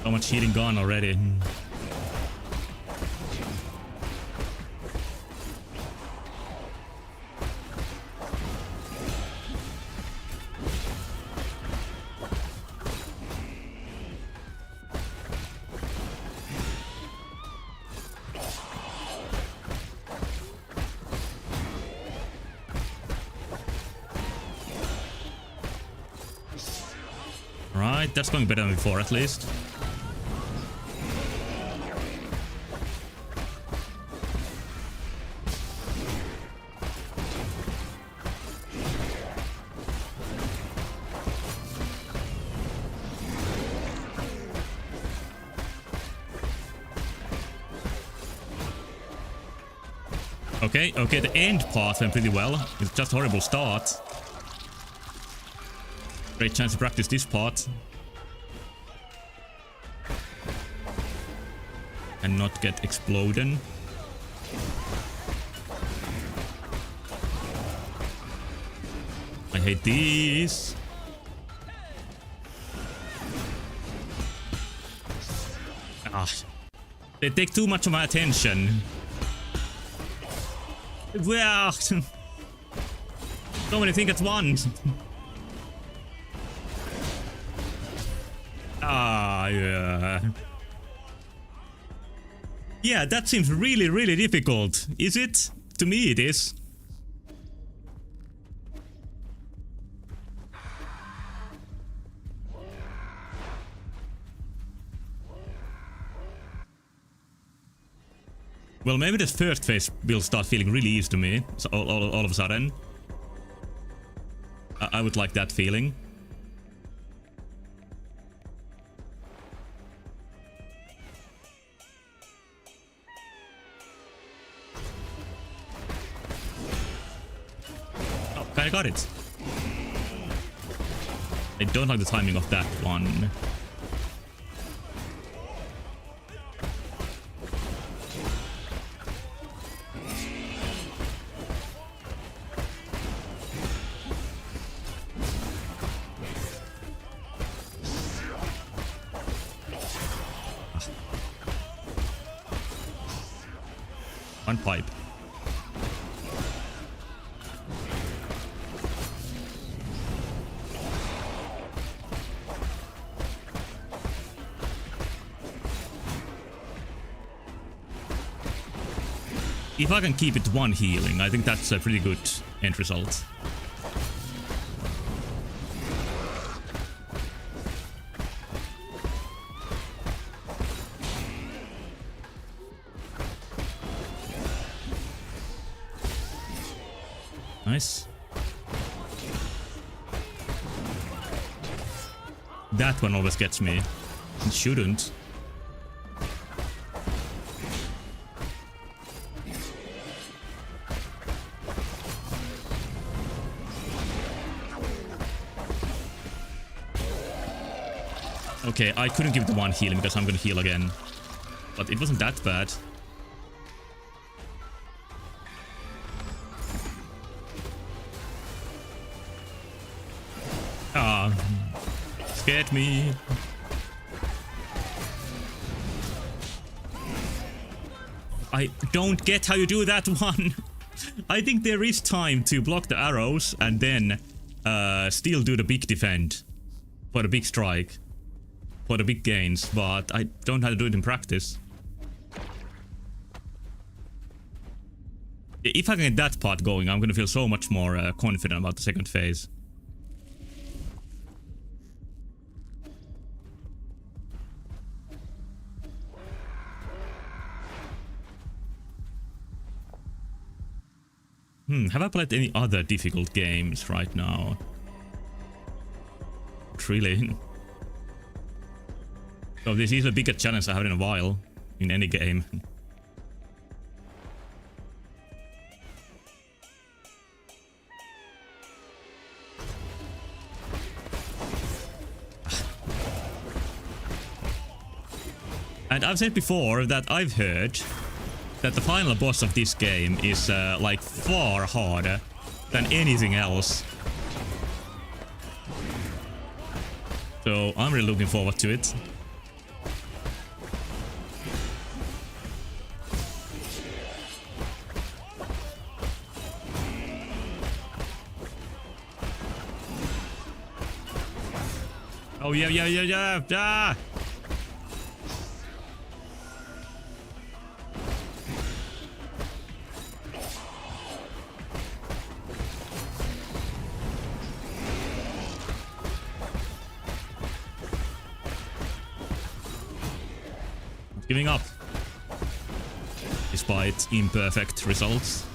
So much healing gone already. Right, that's going better than before at least. Okay, the end part went pretty well. It's just a horrible start. Great chance to practice this part. And not get exploded. I hate these. Ah, they take too much of my attention. Well, so many things at once. Ah, yeah. Yeah, that seems really, really difficult. Is it? To me, it is. Well, maybe this first phase will start feeling really easy to me, so all of a sudden. I would like that feeling. Oh, kinda got it. I don't like the timing of that one. One pipe. If I can keep it to one healing, I think that's a pretty good end result. Nice. That one always gets me. It shouldn't. Okay, I couldn't give it one healing because I'm gonna heal again. But it wasn't that bad. Ah, scared me. I don't get how you do that one. I think there is time to block the arrows and then still do the big defend for the big strike, for the big gains, but I don't know how to do it in practice. If I can get that part going, I'm gonna feel so much more confident about the second phase. Have I played any other difficult games right now? Not really. So this is the biggest challenge I have in a while in any game. And I've said before that I've heard that the final boss of this game is like far harder than anything else. So I'm really looking forward to it. Oh yeah. Giving up, despite imperfect results.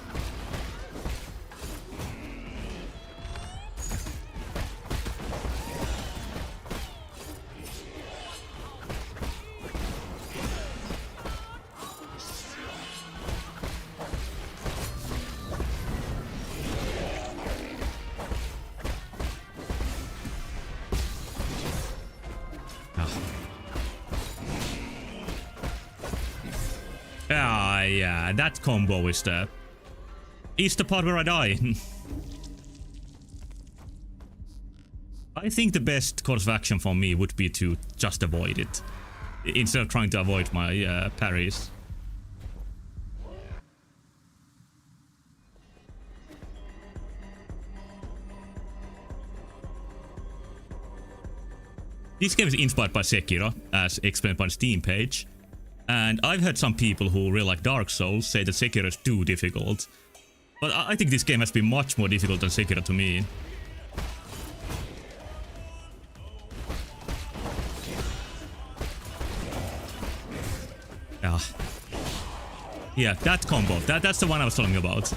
Yeah, that combo is the part where I die. I think the best course of action for me would be to just avoid it, instead of trying to avoid my parries. This game is inspired by Sekiro, as explained by the Steam page. And I've heard some people who really like Dark Souls say that Sekiro is too difficult. But I think this game has been much more difficult than Sekiro to me. Yeah, that combo. That's the one I was talking about.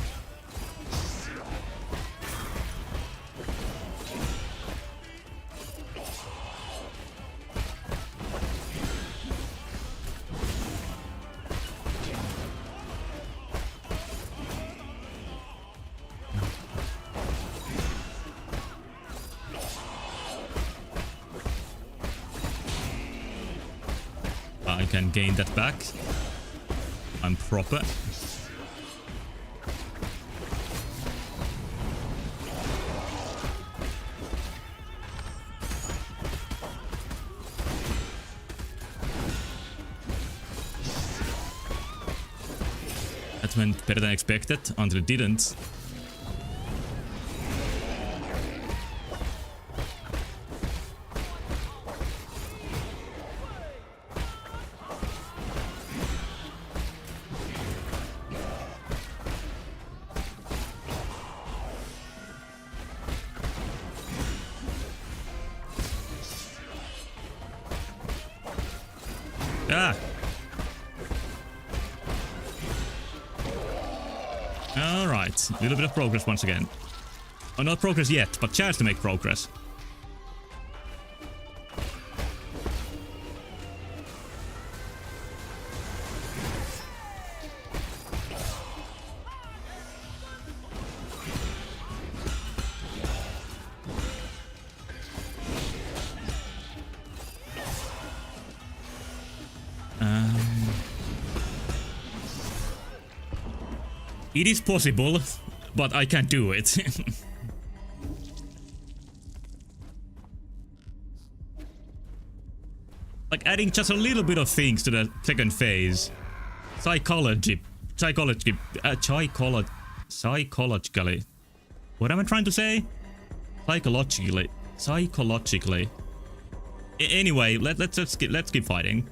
I can gain that back. I'm proper. That went better than expected until it didn't. Ah! Alright, a little bit of progress once again. Oh, not progress yet, but chance to make progress. It is possible, but I can't do it. Like adding just a little bit of things to the second phase. Psychology psychologically. What am I trying to say? Psychologically. Anyway, let's keep fighting.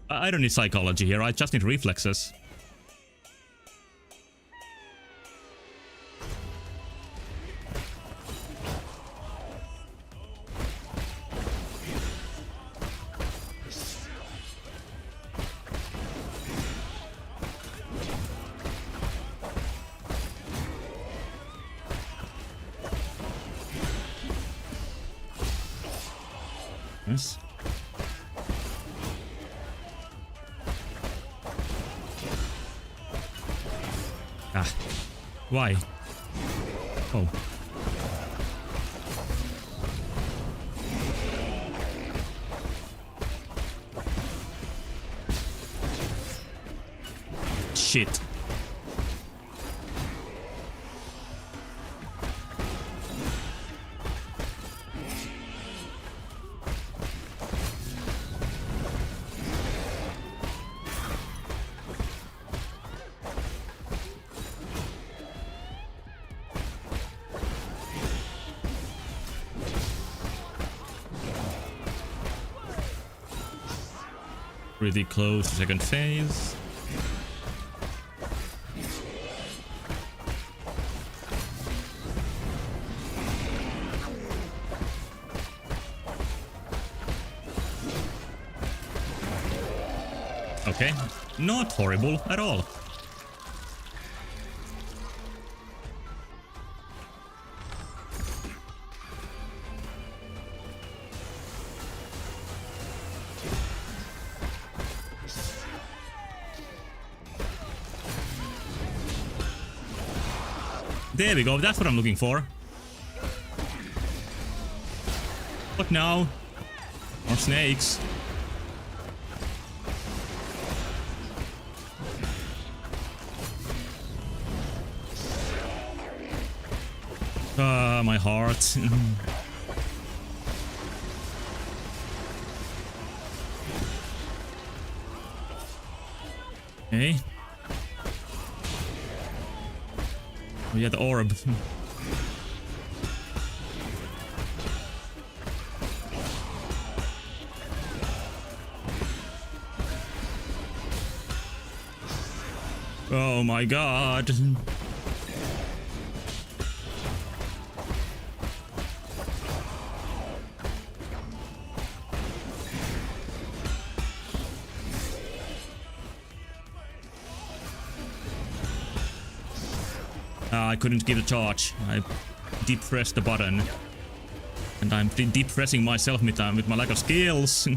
I don't need psychology here. I just need reflexes. Yes. Ah. Why? Oh. Shit. Pretty close to second phase. Okay, not horrible at all. There we go, that's what I'm looking for. What now? More snakes. My heart. Okay. Oh yeah, the orb. Oh my god. I couldn't give a charge. I depressed the button. And I'm depressing myself with my lack of skills.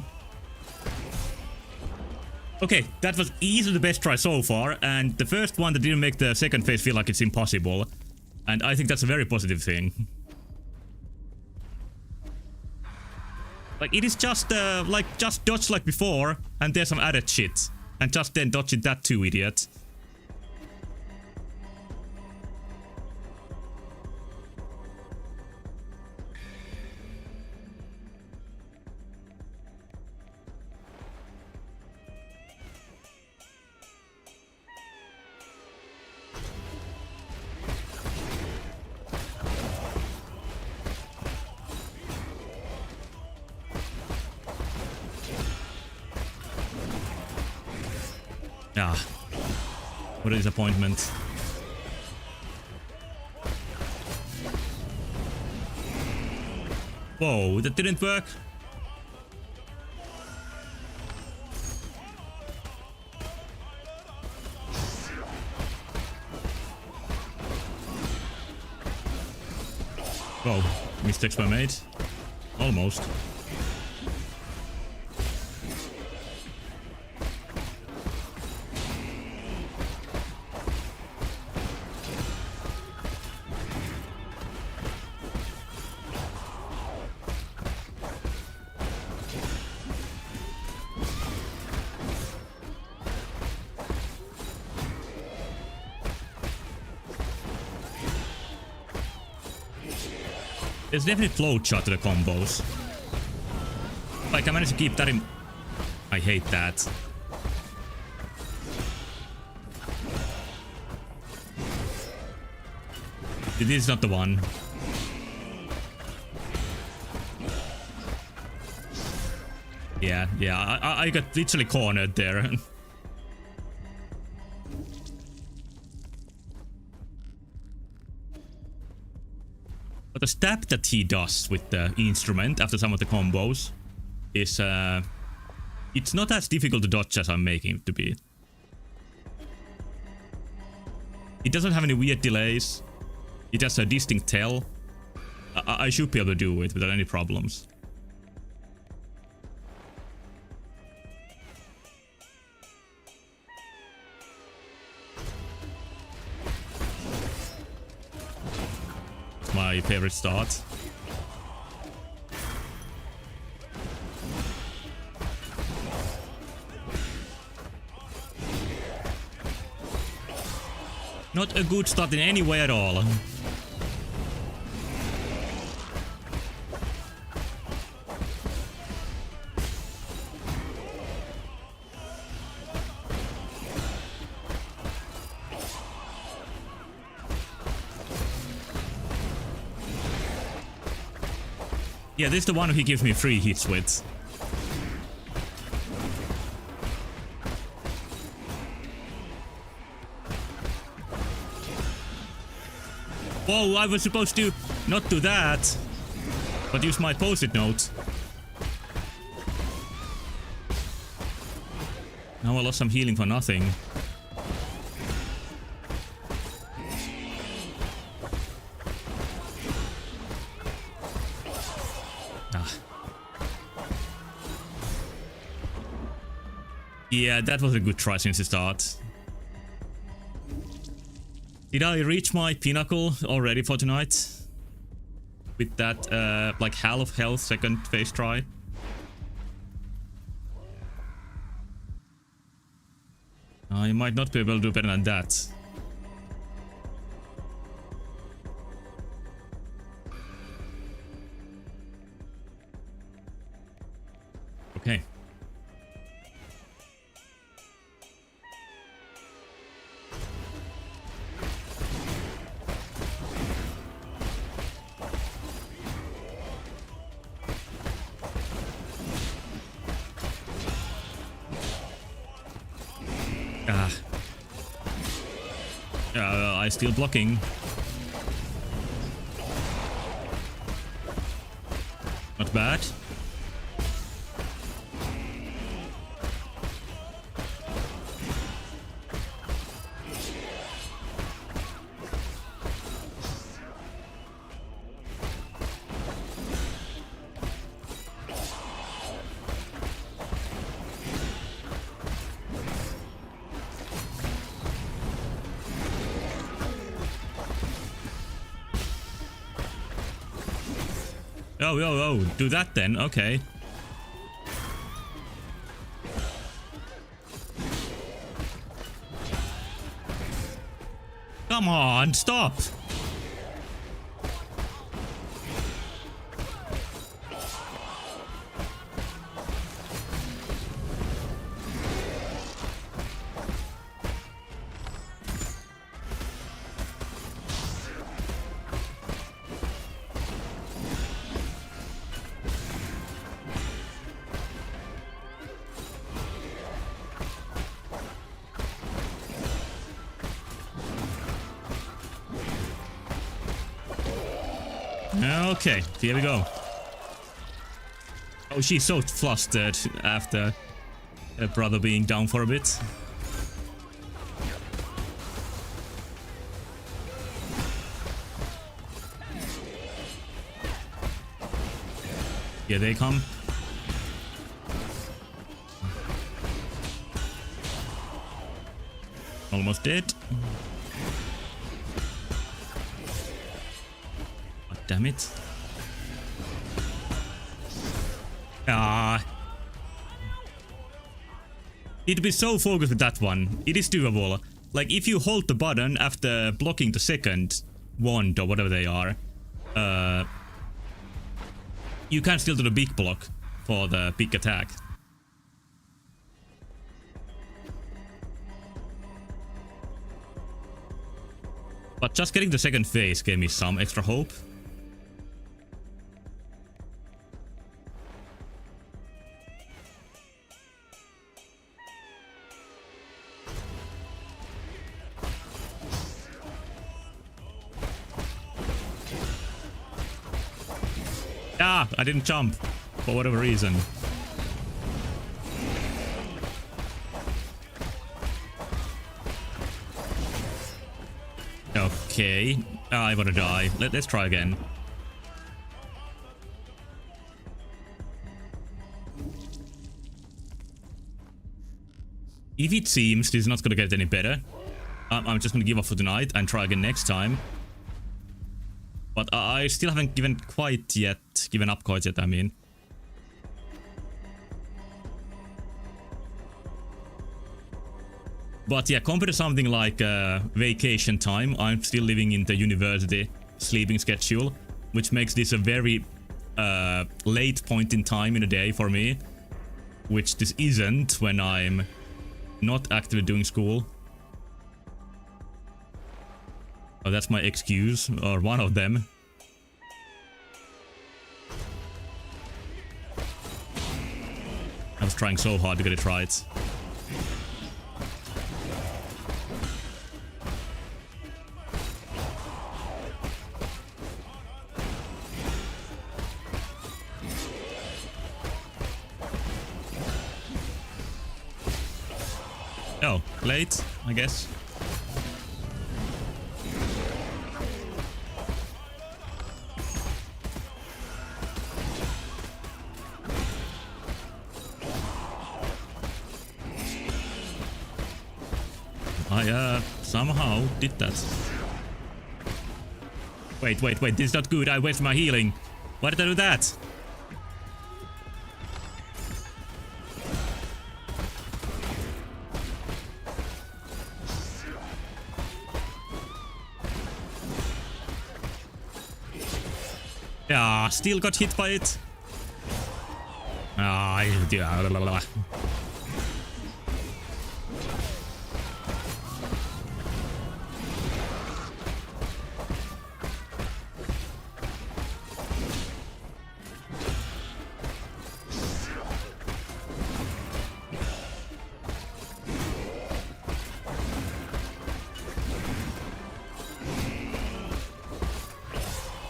Okay, that was easily the best try so far. And the first one that didn't make the second phase feel like it's impossible. And I think that's a very positive thing. Like, it is just, just dodge like before. And there's some added shit. And just then dodging that too, idiot. Ah, what a disappointment. Whoa, that didn't work. Whoa, mistakes were made. Almost. There's definitely flow chart to the combos. Like, I managed to keep that in I hate that. This is not the one. Yeah, I got literally cornered there. But the stab that he does with the instrument after some of the combos is it's not as difficult to dodge as I'm making it to be. It doesn't have any weird delays. It has a distinct tell. I should be able to do it without any problems. My favorite start. Not a good start in any way at all. Yeah, this is the one he gives me free hits with. Whoa, I was supposed to not do that, but use my post-it note. Now I lost some healing for nothing. Yeah, that was a good try since the start. Did I reach my pinnacle already for tonight? With that, like half health second phase try? I might not be able to do better than that. Okay. I still blocking. Not bad. Oh, do that then, okay. Come on, stop! Okay, here we go. Oh, she's so flustered after her brother being down for a bit. Here they come. Almost dead. God damn it. It'd be so focused with that one. It is doable. Like, if you hold the button after blocking the second wand or whatever they are, you can still do the big block for the big attack. But just getting the second phase gave me some extra hope. Ah, I didn't jump for whatever reason. Okay, I wanna die. Let's try again. If it seems this is not gonna get any better, I'm just gonna give up for tonight and try again next time. But I still haven't given up quite yet, I mean. But yeah, compared to something like vacation time, I'm still living in the university sleeping schedule, which makes this a very late point in time in the day for me, which this isn't when I'm not actively doing school. Oh, that's my excuse, or one of them. I was trying so hard to get it right. Oh, late, I guess. I somehow did that. Wait, this is not good. I wasted my healing. Why did I do that? Yeah, still got hit by it. Ah, yeah.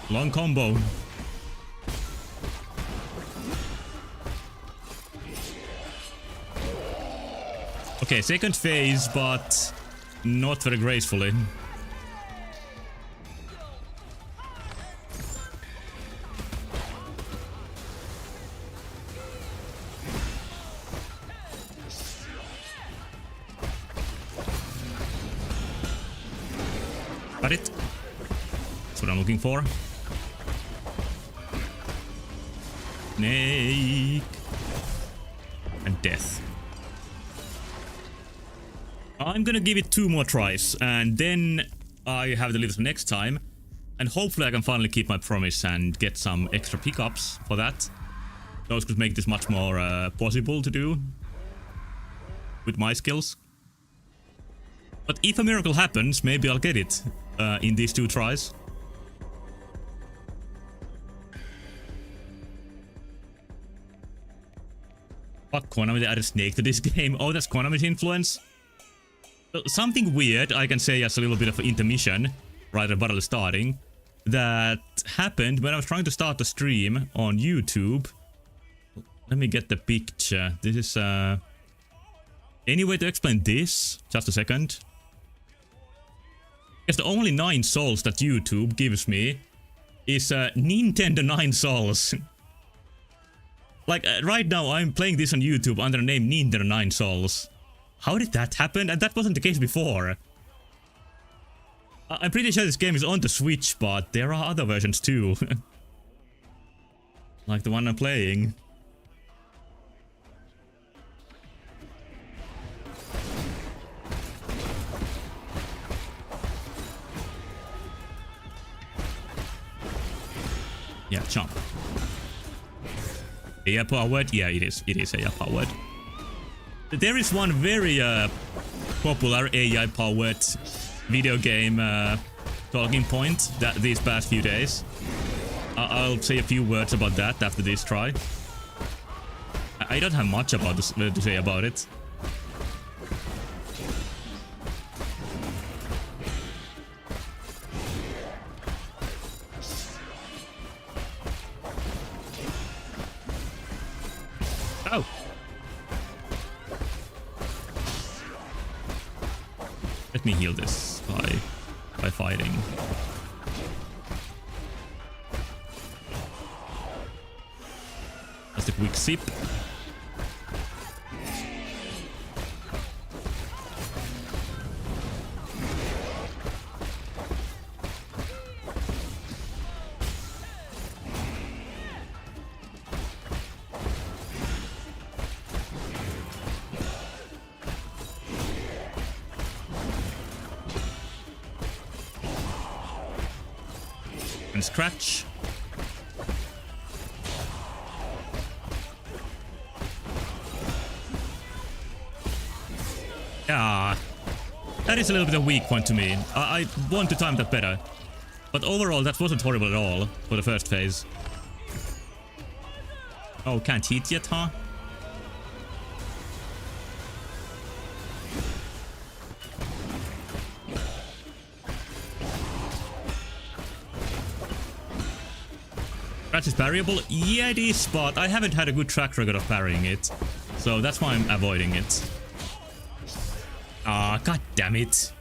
Long combo. Okay, second phase, but not very gracefully. Got it. That's what I'm looking for. Snake. And death. I'm gonna give it 2 more tries, and then I have to leave it for next time. And hopefully I can finally keep my promise and get some extra pickups for that. Those could make this much more possible to do with my skills. But if a miracle happens, maybe I'll get it in these 2 tries. Fuck Konami, they added Snake to this game. Oh, that's Konami's influence? Something weird, I can say as a little bit of an intermission, right at the starting, that happened when I was trying to start the stream on YouTube. Let me get the picture. This is, any way to explain this? Just a second. Because the only 9 souls that YouTube gives me is Nintendo 9 souls. Like, right now I'm playing this on YouTube under the name Nintendo 9 souls. How did that happen? And that wasn't the case before. I'm pretty sure this game is on the Switch, but there are other versions too. Like the one I'm playing. Yeah, jump. AI powered? Yeah, it is. It is AI powered. There is one very popular AI powered video game talking point that these past few days. I'll say a few words about that after this try. I don't have much about this to say about it. Oh. Let me heal this by fighting. Just a quick sip. And scratch. Yeah, that is a little bit of a weak point to me. I want to time that better. But overall, that wasn't horrible at all for the first phase. Oh, can't hit yet, huh? Scratch is parryable? Yeah, it is, but I haven't had a good track record of parrying it. So that's why I'm avoiding it. Ah, god damn it.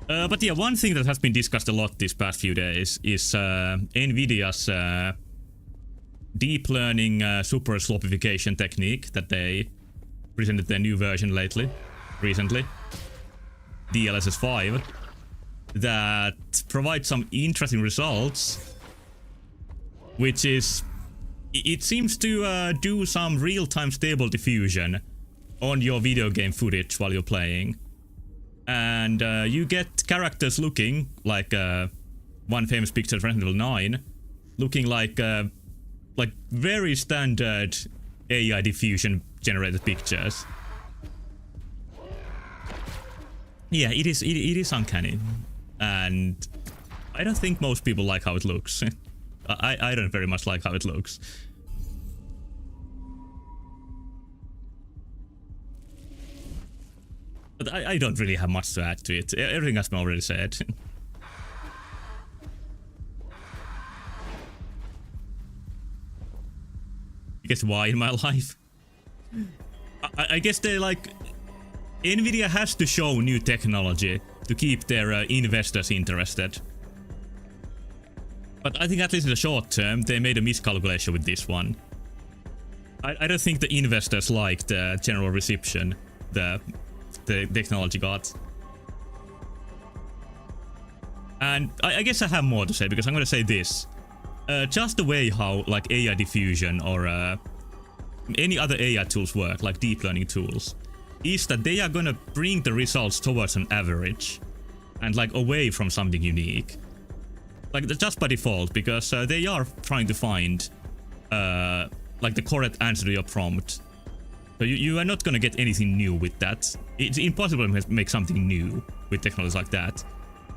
But yeah, one thing that has been discussed a lot these past few days is Nvidia's deep learning super slopification technique that they presented their new version recently, DLSS 5, that provides some interesting results, which is, it seems to do some real-time stable diffusion on your video game footage while you're playing. And you get characters looking like one famous picture of Resident Evil 9, looking like very standard AI diffusion generated pictures. Yeah, it is uncanny, and I don't think most people like how it looks. I don't very much like how it looks. But I don't really have much to add to it. Everything has been already said. Guess why in my life? I guess they like... Nvidia has to show new technology to keep their investors interested. But I think at least in the short term, they made a miscalculation with this one. I don't think the investors liked the general reception the technology got. And I guess I have more to say, because I'm gonna say this. Just the way how like AI diffusion or any other AI tools work, like deep learning tools, is that they are gonna bring the results towards an average and like away from something unique. Like just by default, because they are trying to find like the correct answer to your prompt. So you are not gonna get anything new with that. It's impossible to make something new with technologies like that.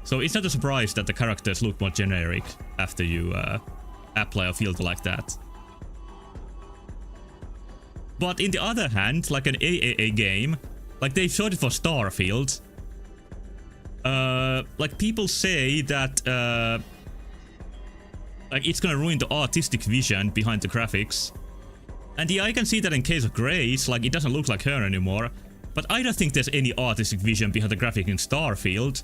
So it's not a surprise that the characters look more generic after you apply a filter like that. But in the other hand, like an AAA game, like they showed it for Starfield, like people say that like it's gonna ruin the artistic vision behind the graphics. And yeah, I can see that in case of Grace, like it doesn't look like her anymore. But I don't think there's any artistic vision behind the graphic in Starfield.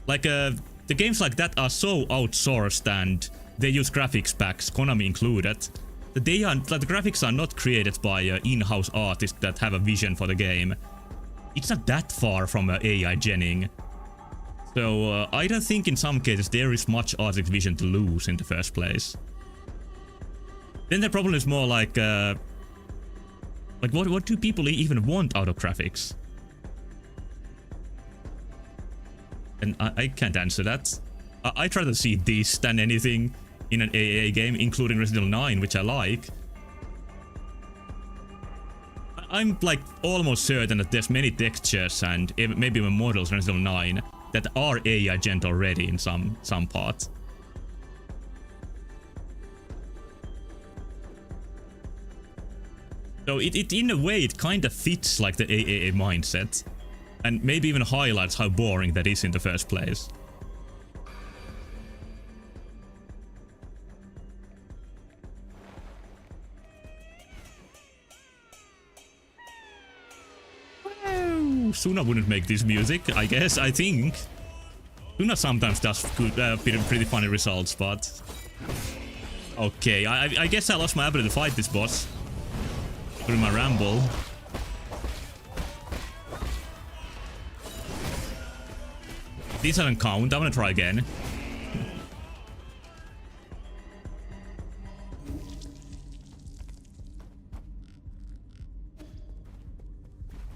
Like the games like that are so outsourced and they use graphics packs, Konami included, that they are, like, the graphics are not created by in-house artists that have a vision for the game. It's not that far from AI genning. So I don't think in some cases there is much artistic vision to lose in the first place. Then the problem is more like what do people even want out of graphics? And I can't answer that. I'd rather see this than anything in an AAA game, including Resident Evil 9, which I like. I'm like almost certain that there's many textures and maybe even models in Resident Evil 9 that are AI gent already in some parts. So it in a way it kind of fits like the AAA mindset, and maybe even highlights how boring that is in the first place. Well, Suna wouldn't make this music, I guess. I think Suna sometimes does good, pretty funny results, but okay. I guess I lost my ability to fight this boss through my ramble. These doesn't count. I'm gonna try again.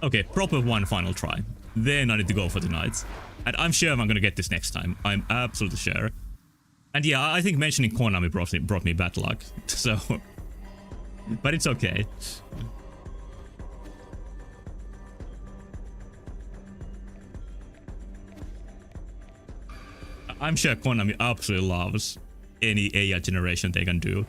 Okay, proper one final try. Then I need to go for the night. And I'm sure I'm gonna get this next time. I'm absolutely sure. And yeah, I think mentioning Konami brought me bad luck. So... but it's okay. I'm sure Konami absolutely loves any AI generation they can do.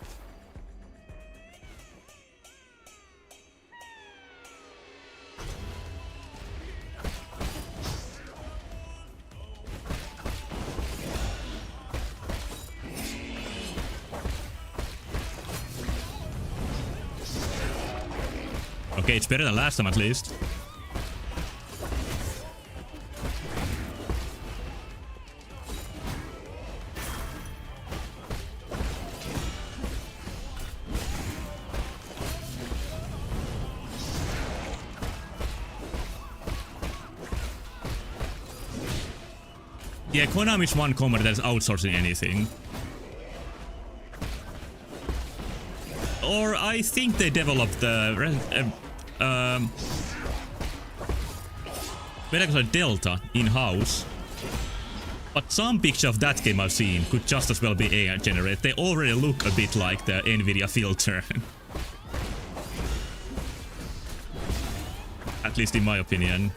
Okay, it's better than last time at least. Yeah, Konami's one company that's outsourcing anything. Or I think they developed the Metal Gear Delta in-house. But some picture of that game I've seen could just as well be AI generated. They already look a bit like the Nvidia filter. At least in my opinion.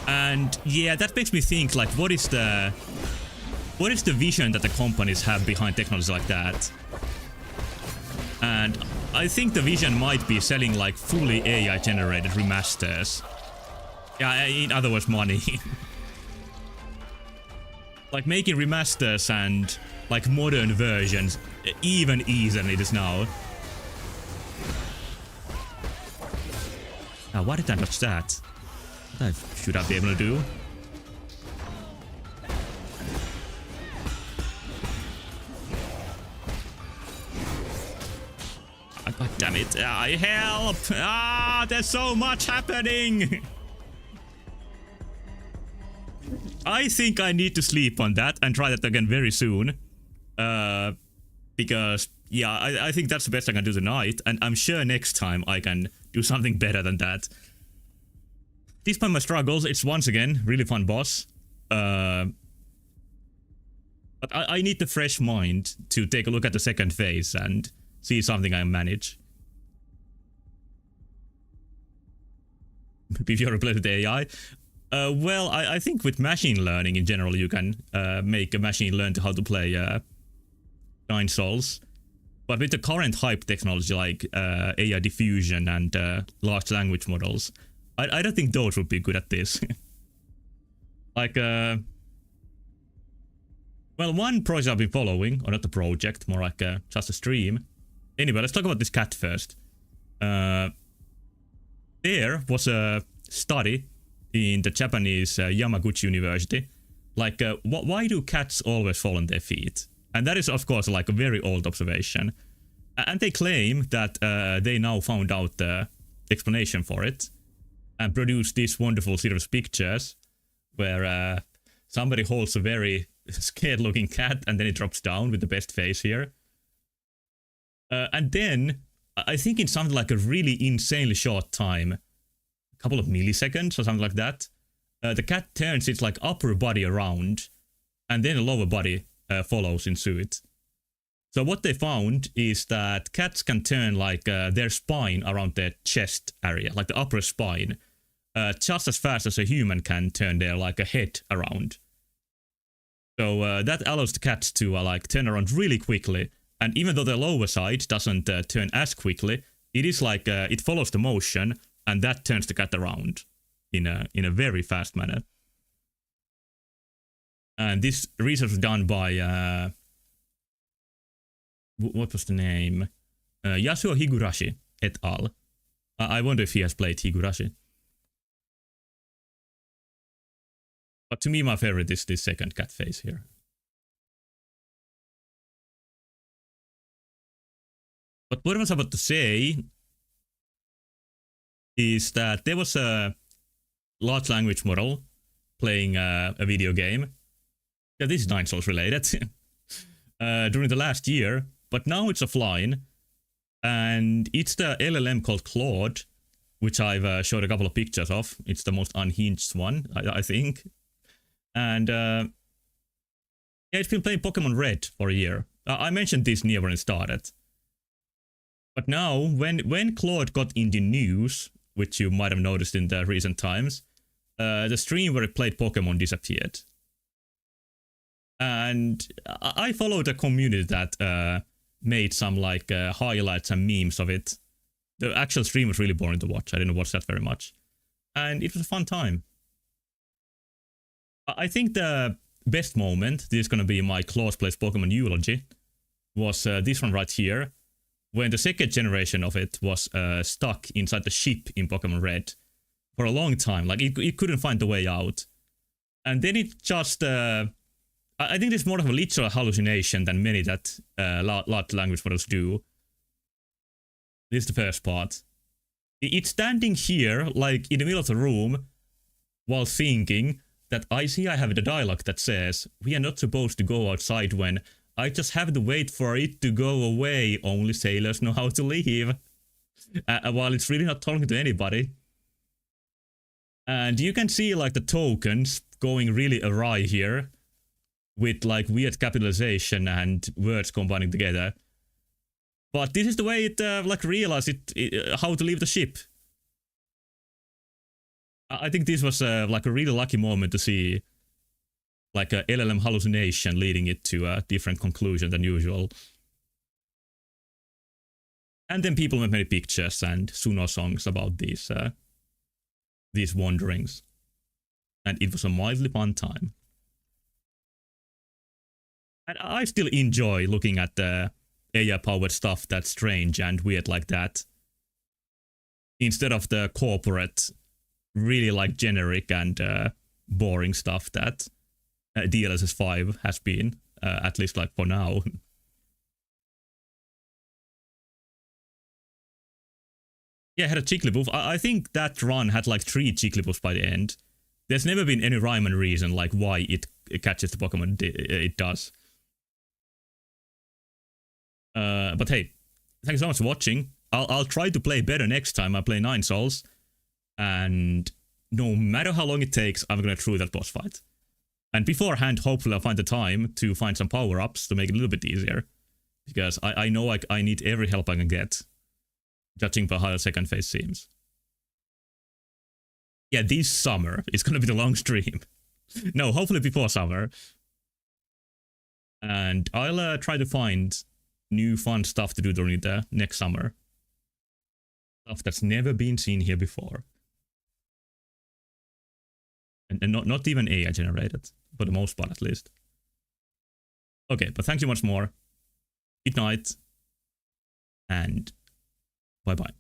And yeah, that makes me think, like, what is the vision that the companies have behind technology like that? And I think the vision might be selling like fully AI generated remasters. Yeah, in other words, money. Like making remasters and like modern versions even easier than it is now. Now, why did I touch that? What should I be able to do? God damn it. Help! Ah, there's so much happening! I think I need to sleep on that and try that again very soon. Because, yeah, I think that's the best I can do tonight. And I'm sure next time I can do something better than that. Despite my struggles, it's once again really fun boss. But I need the fresh mind to take a look at the second phase and see something I manage. If you're replaced with AI. Well, I think with machine learning in general, you can make a machine learn how to play Nine Souls. But with the current hype technology like AI diffusion and large language models, I don't think those would be good at this. Like, well, one project I've been following, or not a project, more like just a stream. Anyway, let's talk about this cat first. There was a study in the Japanese Yamaguchi University. Like, why do cats always fall on their feet? And that is, of course, like a very old observation. And they claim that they now found out the explanation for it. And produced these wonderful series of pictures where somebody holds a very scared looking cat and then it drops down with the best face here. And then, I think in something like a really insanely short time, couple of milliseconds or something like that, the cat turns its like upper body around, and then the lower body follows in suit. So what they found is that cats can turn like their spine around their chest area, like the upper spine, just as fast as a human can turn their like a head around. So that allows the cats to like turn around really quickly, and even though the lower side doesn't turn as quickly, it is like it follows the motion, and that turns the cat around in a very fast manner. And this research was done by what was the name? Yasuo Higurashi et al. I wonder if he has played Higurashi. But to me, my favorite is this second cat face here. But what I was about to say is that there was a large language model playing a video game. Yeah, this is Nine Souls related. During the last year, but now it's offline. And it's the LLM called Claude, which I've showed a couple of pictures of. It's the most unhinged one, I think. And yeah, it's been playing Pokemon Red for a year. I mentioned this near when it started. But now, when Claude got in the news, which you might have noticed in the recent times, the stream where it played Pokemon disappeared. And I followed a community that made some like highlights and memes of it. The actual stream was really boring to watch. I didn't watch that very much. And it was a fun time. I think the best moment, this is going to be my Claude Plays Pokemon eulogy, was this one right here, when the second generation of it was stuck inside the ship in Pokemon Red for a long time. Like, it couldn't find the way out. And then it just... I think it's more of a literal hallucination than many that large language models do. This is the first part. It's standing here, like, in the middle of the room, while thinking that I have the dialogue that says, "We are not supposed to go outside when I just have to wait for it to go away. Only sailors know how to leave." While it's really not talking to anybody. And you can see, like, the tokens going really awry here, with like weird capitalization and words combining together. But this is the way it like realized how to leave the ship. I think this was like a really lucky moment to see like a LLM hallucination leading it to a different conclusion than usual. And then people made pictures and Suno songs about these wanderings. And it was a mildly fun time. And I still enjoy looking at the AI-powered stuff that's strange and weird like that. Instead of the corporate, really like generic and boring stuff that DLSS 5 has been, at least like for now. Yeah, it had a Jigglypuff. I think that run had like 3 Jigglypuffs by the end. There's never been any rhyme and reason like why it catches the Pokemon it does. But hey, thanks so much for watching. I'll try to play better next time I play 9 Souls. And no matter how long it takes, I'm gonna through that boss fight. And beforehand, hopefully I'll find the time to find some power-ups to make it a little bit easier. Because I know I need every help I can get, judging by how the second phase seems. Yeah, this summer is gonna be the long stream. No, hopefully before summer. And I'll try to find new fun stuff to do during the next summer. Stuff that's never been seen here before. And not even AI generated, for the most part at least. Okay, but thank you much more. Good night. And bye-bye.